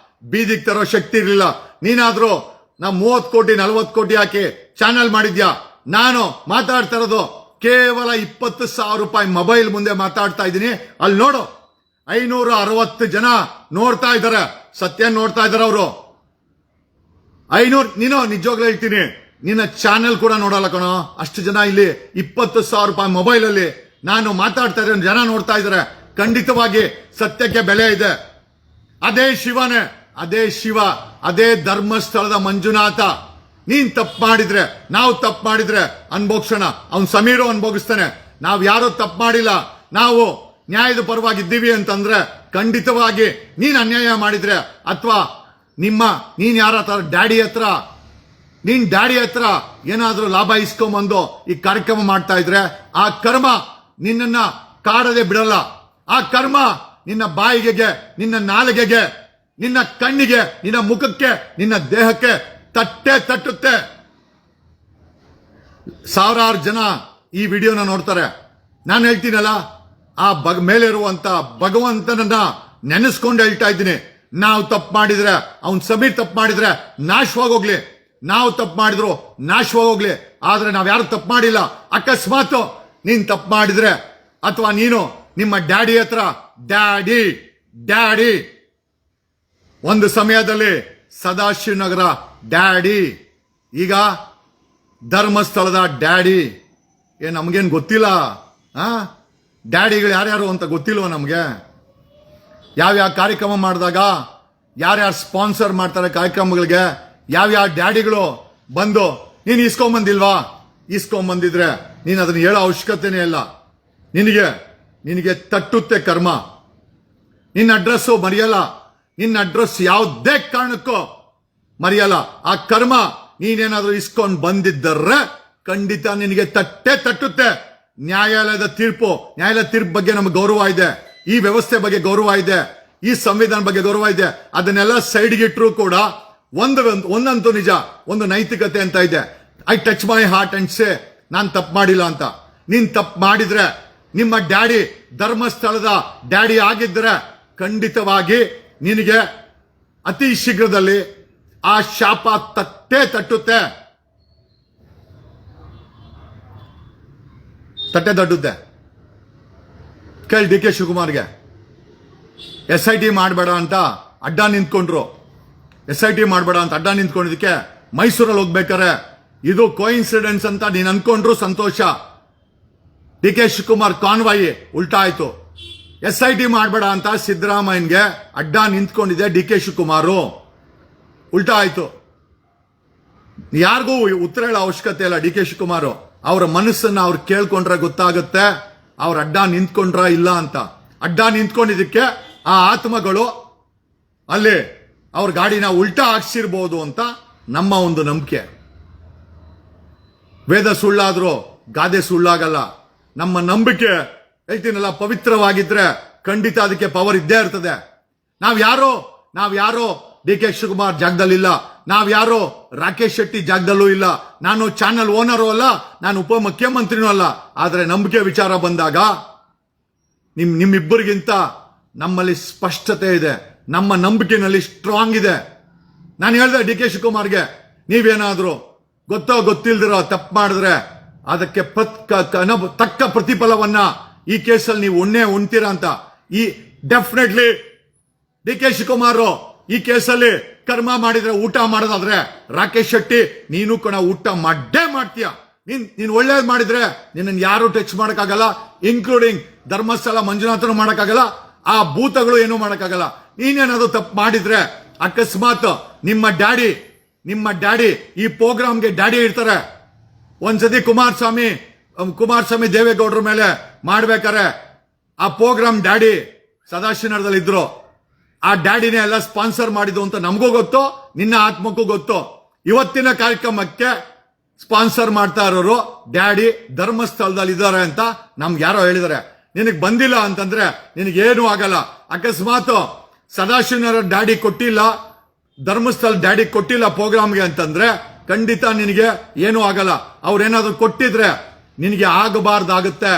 ಬೀದಿಗೆ ತರೋ ಶಕ್ತಿ ಇರಲಿಲ್ಲ. ನೀನಾದ್ರೂ ನಾ 30 ಕೋಟಿ 40 ಕೋಟಿ ಹಾಕಿ ಚಾನಲ್ ಮಾಡಿದ್ಯಾ. ನಾನು ಮಾತಾಡ್ತಾ ಇರೋದು ಕೇವಲ 20,000 ರೂಪಾಯಿ ಮೊಬೈಲ್ ಮುಂದೆ ಮಾತಾಡ್ತಾ ಇದ್ದೀನಿ. ಅಲ್ಲಿ ನೋಡು, 560 ಜನ ನೋಡ್ತಾ ಇದ್ದಾರೆ, ಸತ್ಯ ನೋಡ್ತಾ ಇದ್ದಾರೆ ಅವರು. 500, ನೀನು ನಿಜವಾಗ್ಲೂ ಹೇಳ್ತೀನಿ, ನಿನ್ನ ಚಾನೆಲ್ ಕೂಡ ನೋಡಲ್ಲ ಕಣೋ. ಅಷ್ಟು ಜನ ಇಲ್ಲಿ 20,000 ರೂಪಾಯಿ ಮೊಬೈಲ್ ಅಲ್ಲಿ ನಾನು ಮಾತಾಡ್ತಾ ಇದ್ರೆ ಜನ ನೋಡ್ತಾ ಇದ್ದಾರೆ. ಖಂಡಿತವಾಗಿ ಸತ್ಯಕ್ಕೆ ಬೆಲೆ ಇದೆ. ಅದೇ ಶಿವನೇ, ಅದೇ ಶಿವ, ಅದೇ ಧರ್ಮಸ್ಥಳದ ಮಂಜುನಾಥ. ನೀನ್ ತಪ್ಪು ಮಾಡಿದ್ರೆ, ನಾವು ತಪ್ಪು ಮಾಡಿದ್ರೆ ಅನ್ಭೋಗ್ಸೋಣ. ಅವ್ನ್ ಸಮೀರು ಅನ್ಭೋಗಿಸ್ತಾನೆ. ನಾವ್ ಯಾರೋ ತಪ್ಪು ಮಾಡಿಲ್ಲ, ನಾವು ನ್ಯಾಯದ ಪರವಾಗಿದ್ದೀವಿ ಅಂತಂದ್ರೆ ಖಂಡಿತವಾಗಿ ನೀನ್ ಅನ್ಯಾಯ ಮಾಡಿದ್ರೆ, ಅಥವಾ ನೀನ್ ಯಾರ ನಿನ್ ಡ್ಯಾಡಿ ಹತ್ರ ಏನಾದ್ರೂ ಲಾಭ ಇಸ್ಕೊಂಬಂದು ಈ ಕಾರ್ಯಕ್ರಮ ಮಾಡ್ತಾ ಇದ್ರೆ ಆ ಕರ್ಮ ನಿನ್ನನ್ನ ಕಾಡದೆ ಬಿಡಲ್ಲ. ಆ ಕರ್ಮ ನಿನ್ನ ಬಾಯಿಗೆ, ನಿನ್ನ ನಾಲಿಗೆಗೆ, ನಿನ್ನ ಕಣ್ಣಿಗೆ, ನಿನ್ನ ಮುಖಕ್ಕೆ, ನಿನ್ನ ದೇಹಕ್ಕೆ ತಟ್ಟುತ್ತೆ. ಸಾವಿರಾರು ಜನ ಈ ವಿಡಿಯೋನ ನೋಡ್ತಾರೆ. ನಾನು ಹೇಳ್ತೀನಲ್ಲ, ಆ ಮೇಲಿರುವಂತ ಭಗವಂತನನ್ನ ನೆನೆಸ್ಕೊಂಡು ಹೇಳ್ತಾ ಇದ್ದೀನಿ. ನಾವು ತಪ್ಪು ಮಾಡಿದ್ರೆ, ಅವನ್ ಸಮೀರ್ ತಪ್ಪು ಮಾಡಿದ್ರೆ ನಾಶವಾಗೋಗ್ಲಿ, ನಾವು ತಪ್ಪು ಮಾಡಿದ್ರು ನಾಶವಾಗೋಗ್ಲಿ. ಆದ್ರೆ ನಾವ್ ಯಾರು ತಪ್ಪು ಮಾಡಿಲ್ಲ. ಅಕಸ್ಮಾತ್ ನೀನ್ ತಪ್ಪು ಮಾಡಿದ್ರೆ, ಅಥವಾ ನೀನು ನಿಮ್ಮ ಡ್ಯಾಡಿ ಹತ್ರ ಡ್ಯಾಡಿ ಒಂದು ಸಮಯದಲ್ಲಿ ಸದಾಶಿವನಗರ ಡ್ಯಾಡಿ, ಈಗ ಧರ್ಮಸ್ಥಳದ ಡ್ಯಾಡಿ. ನಮ್ಗೇನ್ ಗೊತ್ತಿಲ್ಲ? ಡ್ಯಾಡಿಗಳು ಯಾರ್ಯಾರು ಅಂತ ಗೊತ್ತಿಲ್ವ ನಮ್ಗೆ? ಯಾವ್ಯಾವ ಕಾರ್ಯಕ್ರಮ ಮಾಡಿದಾಗ ಯಾರ್ಯಾರು ಸ್ಪಾನ್ಸರ್ ಮಾಡ್ತಾರೆ ಕಾರ್ಯಕ್ರಮಗಳಿಗೆ, ಯಾವ್ಯಾವ ಡ್ಯಾಡಿಗಳು ಬಂದು ನೀನು ಇಸ್ಕೊಂಬಂದಿಲ್ವಾ? ಇಸ್ಕೊಂಬಂದಿದ್ರೆ ನೀನು ಅದನ್ನ ಹೇಳೋ ಅವಶ್ಯಕತೆನೇ ಇಲ್ಲ. ನಿನಗೆ ತಟ್ಟುತ್ತೆ ಕರ್ಮ. ನಿನ್ನ ಅಡ್ರೆಸ್ಸು ಮರೆಯಲ್ಲ, ನಿನ್ನ ಅಡ್ರೆಸ್ ಯಾವುದೇ ಕಾರಣಕ್ಕೂ ಮರೆಯಲ್ಲ. ಆ ಕರ್ಮ ನೀನೇನಾದ್ರೂ ಇಸ್ಕೊಂಡು ಬಂದಿದ್ದರೆ ಖಂಡಿತ ನಿನಗೆ ತಟ್ಟುತ್ತೆ. ನ್ಯಾಯಾಲಯದ ತೀರ್ಪು ಬಗ್ಗೆ ನಮಗೆ ಗೌರವ ಇದೆ, ಈ ವ್ಯವಸ್ಥೆ ಬಗ್ಗೆ ಗೌರವ ಇದೆ, ಈ ಸಂವಿಧಾನ ಬಗ್ಗೆ ಗೌರವ ಇದೆ. ಅದನ್ನೆಲ್ಲ ಸೈಡ್ಗೆ ಇಟ್ಟರು ಕೂಡ ಒಂದಂತೂ ನಿಜ, ಒಂದು ನೈತಿಕತೆ ಅಂತ ಇದೆ. I touch my heart and say, ನಾನು ತಪ್ಪು ಮಾಡಿಲ್ಲ ಅಂತ. ನೀನ್ ತಪ್ಪು ಮಾಡಿದ್ರೆ, ನಿಮ್ಮ ಡ್ಯಾಡಿ ಧರ್ಮಸ್ಥಳದ ಡ್ಯಾಡಿ ಆಗಿದ್ರೆ ಖಂಡಿತವಾಗಿ ನಿನಗೆ ಅತಿ ಶೀಘ್ರದಲ್ಲಿ ಆ ಶಾಪ ತಟ್ಟುತ್ತೆ. ಕೇಳಿ ಡಿ ಕೆ ಶಿವಕುಮಾರ್ಗೆ SIT ಮಾಡಬೇಡ ಅಂತ ಅಡ್ಡ ನಿಂತ್ಕೊಂಡ್ರು. SIT ಮಾಡಬೇಡ ಅಂತ ಅಡ್ಡ ನಿಂತ್ಕೊಂಡಿದ್ದಕ್ಕೆ ಮೈಸೂರಲ್ಲಿ ಹೋಗ್ಬೇಕಾರೆ ಇದು ಕೋಇನ್ಸಿಡೆನ್ಸ್ ಅಂತ ನೀನ್ ಅನ್ಕೊಂಡ್ರು ಸಂತೋಷ. ಡಿ ಕೆ ಶಿವಕುಮಾರ್ ಕಾನ್ವಾಯಿ ಉಲ್ಟಾ ಆಯ್ತು. SIT ಮಾಡಬೇಡ ಅಂತ ಸಿದ್ದರಾಮಯ್ಯನ್ಗೆ ಅಡ್ಡ ನಿಂತ್ಕೊಂಡಿದೆ ಡಿ ಕೆ ಶಿವಕುಮಾರ್, ಉಲ್ಟಾ ಆಯ್ತು. ಯಾರಿಗೂ ಉತ್ತರ ಹೇಳೋ ಅವಶ್ಯಕತೆ ಇಲ್ಲ. ಡಿ ಕೆ ಶಿವಕುಮಾರ್ ಅವರ ಮನಸ್ಸನ್ನ ಅವ್ರು ಕೇಳ್ಕೊಂಡ್ರೆ ಗೊತ್ತಾಗುತ್ತೆ ಅವ್ರ ಅಡ್ಡ ನಿಂತ್ಕೊಂಡ್ರ ಇಲ್ಲ ಅಂತ. ಅಡ್ಡ ನಿಂತ್ಕೊಂಡಿದ್ದಕ್ಕೆ ಆ ಆತ್ಮಗಳು ಅಲ್ಲಿ ಅವ್ರ ಗಾಡಿನ ಉಲ್ಟಾ ಹಾಕ್ಸಿರ್ಬೋದು ಅಂತ ನಮ್ಮ ಒಂದು ನಂಬಿಕೆ. ವೇದ ಸುಳ್ಳಾದ್ರೂ ಗಾದೆ ಸುಳ್ಳಾಗಲ್ಲ. ನಮ್ಮ ನಂಬಿಕೆ ಹೇಳ್ತೀನಲ್ಲ, ಪವಿತ್ರವಾಗಿದ್ರೆ ಖಂಡಿತ ಅದಕ್ಕೆ ಪವರ್ ಇದ್ದೇ ಇರ್ತದೆ. ನಾವ್ಯಾರೋ ಡಿ ಕೆ ಶಿವಕುಮಾರ್ ಜಾಗದಲ್ಲಿಲ್ಲ, ನಾವ್ಯಾರೋ ರಾಕೇಶ್ ಶೆಟ್ಟಿ ಜಾಗದಲ್ಲೂ ಇಲ್ಲ. ನಾನು ಚಾನಲ್ ಓನರು ಅಲ್ಲ, ನಾನು ಉಪಮುಖ್ಯಮಂತ್ರಿನೂ ಅಲ್ಲ. ಆದ್ರೆ ನಂಬಿಕೆ ವಿಚಾರ ಬಂದಾಗ ನಿಮ್ಮಿಬ್ಬರಿಗಿಂತ ನಮ್ಮಲ್ಲಿ ಸ್ಪಷ್ಟತೆ ಇದೆ, ನಮ್ಮ ನಂಬಿಕೆನಲ್ಲಿ ಸ್ಟ್ರಾಂಗ್ ಇದೆ. ನಾನು ಹೇಳ್ದೆ ಡಿ ಕೆ ಶಿವಕುಮಾರ್ಗೆ, ನೀವೇನಾದ್ರೂ ಗೊತ್ತೋ ಗೊತ್ತಿಲ್ದಿರೋ ತಪ್ಪು ಮಾಡಿದ್ರೆ ಅದಕ್ಕೆ ತಕ್ಕ ಪ್ರತಿಫಲವನ್ನ ಈ ಕೇಸಲ್ಲಿ ನೀವು ಉಣ್ತೀರಾ ಅಂತ. ಈ ಡೆಫಿನೆಟ್ಲಿ ಡಿ ಕೆ ಶಿವಕುಮಾರ್ ಈ ಕೇಸಲ್ಲಿ ಕರ್ಮ ಮಾಡಿದ್ರೆ ಊಟ ಮಾಡೋದಾದ್ರೆ ರಾಕೇಶ್ ಶೆಟ್ಟಿ ನೀನು ಕೂಡ ಊಟ ಮಾಡೇ ಮಾಡ್ತೀಯ. ನೀನ್ ಒಳ್ಳೇದ್ ಮಾಡಿದ್ರೆ ನಿನ್ನ ಯಾರು ಟಚ್ ಮಾಡಕ್ಕಾಗಲ್ಲ, ಇನ್ಕ್ಲೂಡಿಂಗ್ ಧರ್ಮಸ್ಥಳ ಮಂಜುನಾಥನು ಮಾಡಕ್ಕಾಗಲ್ಲ, ಆ ಭೂತಗಳು ಏನು ಮಾಡಕ್ಕಾಗಲ್ಲ. ನೀನೇನಾದ್ರು ತಪ್ಪು ಮಾಡಿದ್ರೆ ಅಕಸ್ಮಾತ್ ನಿಮ್ಮ ಡ್ಯಾಡಿ ಈ ಪ್ರೋಗ್ರಾಮ್ಗೆ ಡ್ಯಾಡಿ ಇರ್ತಾರೆ. ಒಂದ್ಸತಿ ಕುಮಾರಸ್ವಾಮಿ ದೇವೇಗೌಡರ ಮೇಲೆ ಮಾಡ್ಬೇಕಾರೆ ಆ ಪ್ರೋಗ್ರಾಮ್ ಡ್ಯಾಡಿ ಸದಾಶಿವನಗರದಲ್ಲಿ ಇದ್ರು. ಆ ಡ್ಯಾಡಿನೇ ಎಲ್ಲ ಸ್ಪಾನ್ಸರ್ ಮಾಡಿದ್ದು ಅಂತ ನಮಗೂ ಗೊತ್ತು, ನಿನ್ನ ಆತ್ಮಕ್ಕೂ ಗೊತ್ತು. ಇವತ್ತಿನ ಕಾರ್ಯಕ್ರಮಕ್ಕೆ ಸ್ಪಾನ್ಸರ್ ಮಾಡ್ತಾ ಇರೋರು ಡ್ಯಾಡಿ ಧರ್ಮಸ್ಥಳದಲ್ಲಿ ಇದ್ದಾರೆ ಅಂತ ನಮ್ಗೆ ಯಾರೋ ಹೇಳಿದಾರೆ. ನಿನಗೆ ಬಂದಿಲ್ಲ ಅಂತಂದ್ರೆ ನಿನಗೇನು ಆಗಲ್ಲ. ಅಕಸ್ಮಾತ್ ಸದಾಶಿವನಗರ ಡ್ಯಾಡಿ ಕೊಟ್ಟಿಲ್ಲ, ಧರ್ಮಸ್ಥಳ ಡ್ಯಾಡಿ ಕೊಟ್ಟಿಲ್ಲ ಪ್ರೋಗ್ರಾಮ್ಗೆ ಅಂತಂದ್ರೆ ಖಂಡಿತ ನಿನಗೆ ಏನೂ ಆಗಲ್ಲ. ಅವ್ರೇನಾದ್ರೂ ಕೊಟ್ಟಿದ್ರೆ ನಿನಗೆ ಆಗಬಾರ್ದಾಗುತ್ತೆ.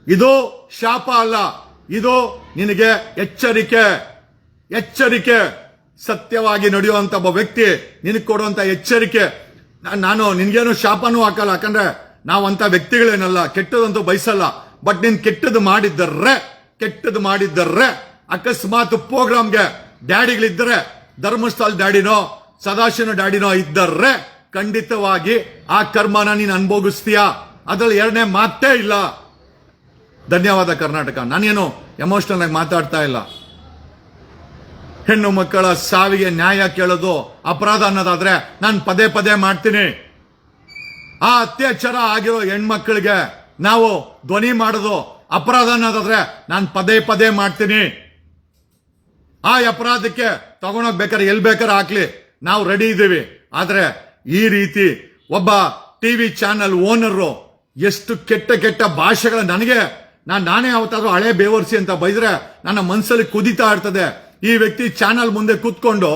ಇದು ಶಾಪ ಅಲ್ಲ, ಇದು ನಿನಗೆ ಎಚ್ಚರಿಕೆ. ಸತ್ಯವಾಗಿ ನಡೆಯುವಂತ ಒಬ್ಬ ವ್ಯಕ್ತಿ ನಿನಗೆ ಕೊಡುವಂತ ಎಚ್ಚರಿಕೆ. ನಾನು ನಿನ್ಗೇನು ಶಾಪನೂ ಹಾಕಲ್ಲ, ಯಾಕಂದ್ರೆ ನಾವಂತ ವ್ಯಕ್ತಿಗಳೇನಲ್ಲ, ಕೆಟ್ಟದಂತೂ ಬಯಸಲ್ಲ. ಬಟ್ ನೀನ್ ಕೆಟ್ಟದ್ದು ಮಾಡಿದ್ದರೆ ಅಕಸ್ಮಾತ್ ಪ್ರೋಗ್ರಾಮ್ಗೆ ಡ್ಯಾಡಿಗಳಿದ್ದರೆ, ಧರ್ಮಸ್ಥಳ ಡ್ಯಾಡಿನೋ ಸದಾಶಿವನ ಡ್ಯಾಡಿನೋ ಇದ್ದರೆ ಖಂಡಿತವಾಗಿ ಆ ಕರ್ಮನ ನೀನು ಅನುಭವಿಸ್ತೀಯ. ಅದ್ರಲ್ಲಿ ಎರಡನೇ ಮಾತೇ ಇಲ್ಲ. ಧನ್ಯವಾದ ಕರ್ನಾಟಕ. ನಾನೇನು ಎಮೋಷನಲ್ ಆಗಿ ಮಾತಾಡ್ತಾ ಇಲ್ಲ. ಹೆಣ್ಣು ಮಕ್ಕಳ ಸಾವಿಗೆ ನ್ಯಾಯ ಕೇಳೋದು ಅಪರಾಧ ಅನ್ನೋದಾದ್ರೆ ನಾನು ಪದೇ ಮಾಡ್ತೀನಿ. ಆ ಅತ್ಯಾಚಾರ ಆಗಿರೋ ಹೆಣ್ಮಕ್ಳಿಗೆ ನಾವು ಧ್ವನಿ ಮಾಡೋದು ಅಪರಾಧ ಅನ್ನೋದಾದ್ರೆ ನಾನು ಪದೇ ಮಾಡ್ತೀನಿ. ಆ ಅಪರಾಧಕ್ಕೆ ತಗೊಂಡೋಗ್ಬೇಕಾರೆ ಎಲ್ಲಿ ಬೇಕಾದ್ರೆ ಹಾಕ್ಲಿ, ನಾವು ರೆಡಿ ಇದ್ದೀವಿ. ಆದ್ರೆ ಈ ರೀತಿ ಒಬ್ಬ ಟಿವಿ ಚಾನೆಲ್ ಓನರ್ ಎಷ್ಟು ಕೆಟ್ಟ ಭಾಷೆಗಳ ನಾನೇ ಅವತ್ತಾದ್ರೂ ಹಳೆ ಬೇವರ್ಸಿ ಅಂತ ಬೈದ್ರೆ ನನ್ನ ಮನಸ್ಸಲ್ಲಿ ಕುದಿತಾ ಇರ್ತದೆ. ಈ ವ್ಯಕ್ತಿ ಚಾನೆಲ್ ಮುಂದೆ ಕೂತ್ಕೊಂಡು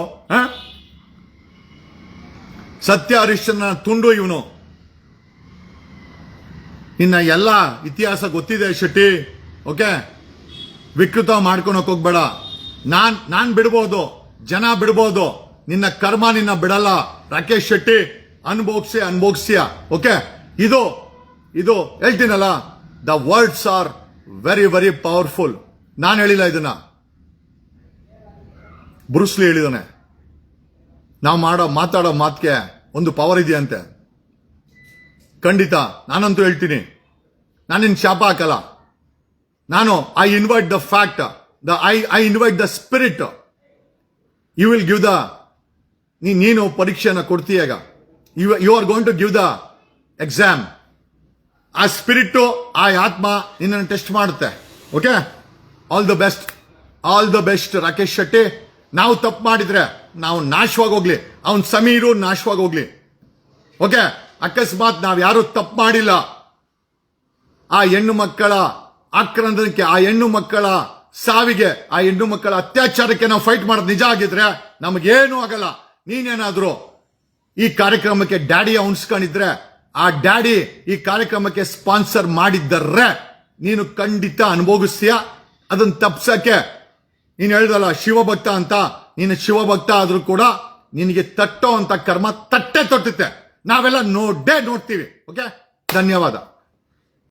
ಸತ್ಯ ಹರಿಶ್ಚಂದ್ರನ ತುಂಡು ಇವನು. ಇನ್ನ ಎಲ್ಲ ಇತಿಹಾಸ ಗೊತ್ತಿದೆ ಶೆಟ್ಟಿ, ಓಕೆ? ವಿಕೃತ ಮಾಡ್ಕೊಳಕ್ ಹೋಗ್ಬೇಡ. ನಾನ್ ಬಿಡ್ಬೋದು, ಜನ ಬಿಡ್ಬೋದು, ನಿನ್ನ ಕರ್ಮ ನಿನ್ನ ಬಿಡಲ್ಲ. ರಾಕೇಶ್ ಶೆಟ್ಟಿ ಅನ್ಭೋಗ್ಸಿಯ, ಓಕೆ? ಇದು ಹೇಳ್ತೀನಲ್ಲ, the words are very powerful. ನಾನು ಹೇಳಿಲ್ಲ ಇದನ್ನ, ಬ್ರೂಸ್ಲಿ ಹೇಳಿದಾನೆ. ನಾವು ಮಾತಾಡೋ ಮಾತಿಗೆ ಒಂದು ಪವರ್ ಇದೆಯಂತೆ. ಖಂಡಿತ ನಾನಂತೂ ಹೇಳ್ತೀನಿ, ನಾನಿನ್ ಶಾಪ ಹಾಕಲ್ಲ. I invite the fact, I invite the spirit. You will give the, ನೀನು ಪರೀಕ್ಷೆನ ಕೊಡ್ತೀಯಾಗ, you are going to give the exam. ಆ ಸ್ಪಿರಿಟ್, ಆ ಆತ್ಮ ನಿನ್ನನ್ನು ಟೆಸ್ಟ್ ಮಾಡುತ್ತೆ, okay? All the best Rakesh Shetty. ನಾವು ತಪ್ಪು ಮಾಡಿದ್ರೆ ನಾವು ನಾಶವಾಗಿ ಹೋಗ್ಲಿ, ಅವನ್ ಸಮೀರು ನಾಶವಾಗಿ ಹೋಗ್ಲಿ, ಓಕೆ? ಅಕಸ್ಮಾತ್ ನಾವ್ ಯಾರು ತಪ್ಪು ಮಾಡಿಲ್ಲ, ಆ ಹೆಣ್ಣು ಮಕ್ಕಳ ಆಕ್ರಂದನಕ್ಕೆ, ಆ ಹೆಣ್ಣು ಮಕ್ಕಳ ಸಾವಿಗೆ, ಆ ಹೆಣ್ಣು ಮಕ್ಕಳ ಅತ್ಯಾಚಾರಕ್ಕೆ ನಾವು ಫೈಟ್ ಮಾಡೋದು ನಿಜ ಆಗಿದ್ರೆ ನಮಗೇನು ಆಗಲ್ಲ. ನೀನೇನಾದ್ರೂ ಈ ಕಾರ್ಯಕ್ರಮಕ್ಕೆ ಡ್ಯಾಡಿ ಉಣಿಸ್ಕೊಂಡಿದ್ರೆ, ಆ ಡ್ಯಾಡಿ ಈ ಕಾರ್ಯಕ್ರಮಕ್ಕೆ ಸ್ಪಾನ್ಸರ್ ಮಾಡಿದ್ದರೆ ನೀನು ಖಂಡಿತ ಅನುಭವಿಸ್ತೀಯ. ಅದನ್ನ ತಪ್ಸಕ್ಕೆ ನೀನು ಹೇಳ್ದಲ್ಲ ಶಿವಭಕ್ತ ಅಂತ, ನೀನು ಶಿವಭಕ್ತ ಆದ್ರೂ ಕೂಡ ನಿನಗೆ ತಟ್ಟೋ ಅಂತ ಕರ್ಮ ತೊಟ್ಟುತ್ತೆ. ನಾವೆಲ್ಲ ನೋಡ್ತೀವಿ, ಓಕೆ? ಧನ್ಯವಾದ.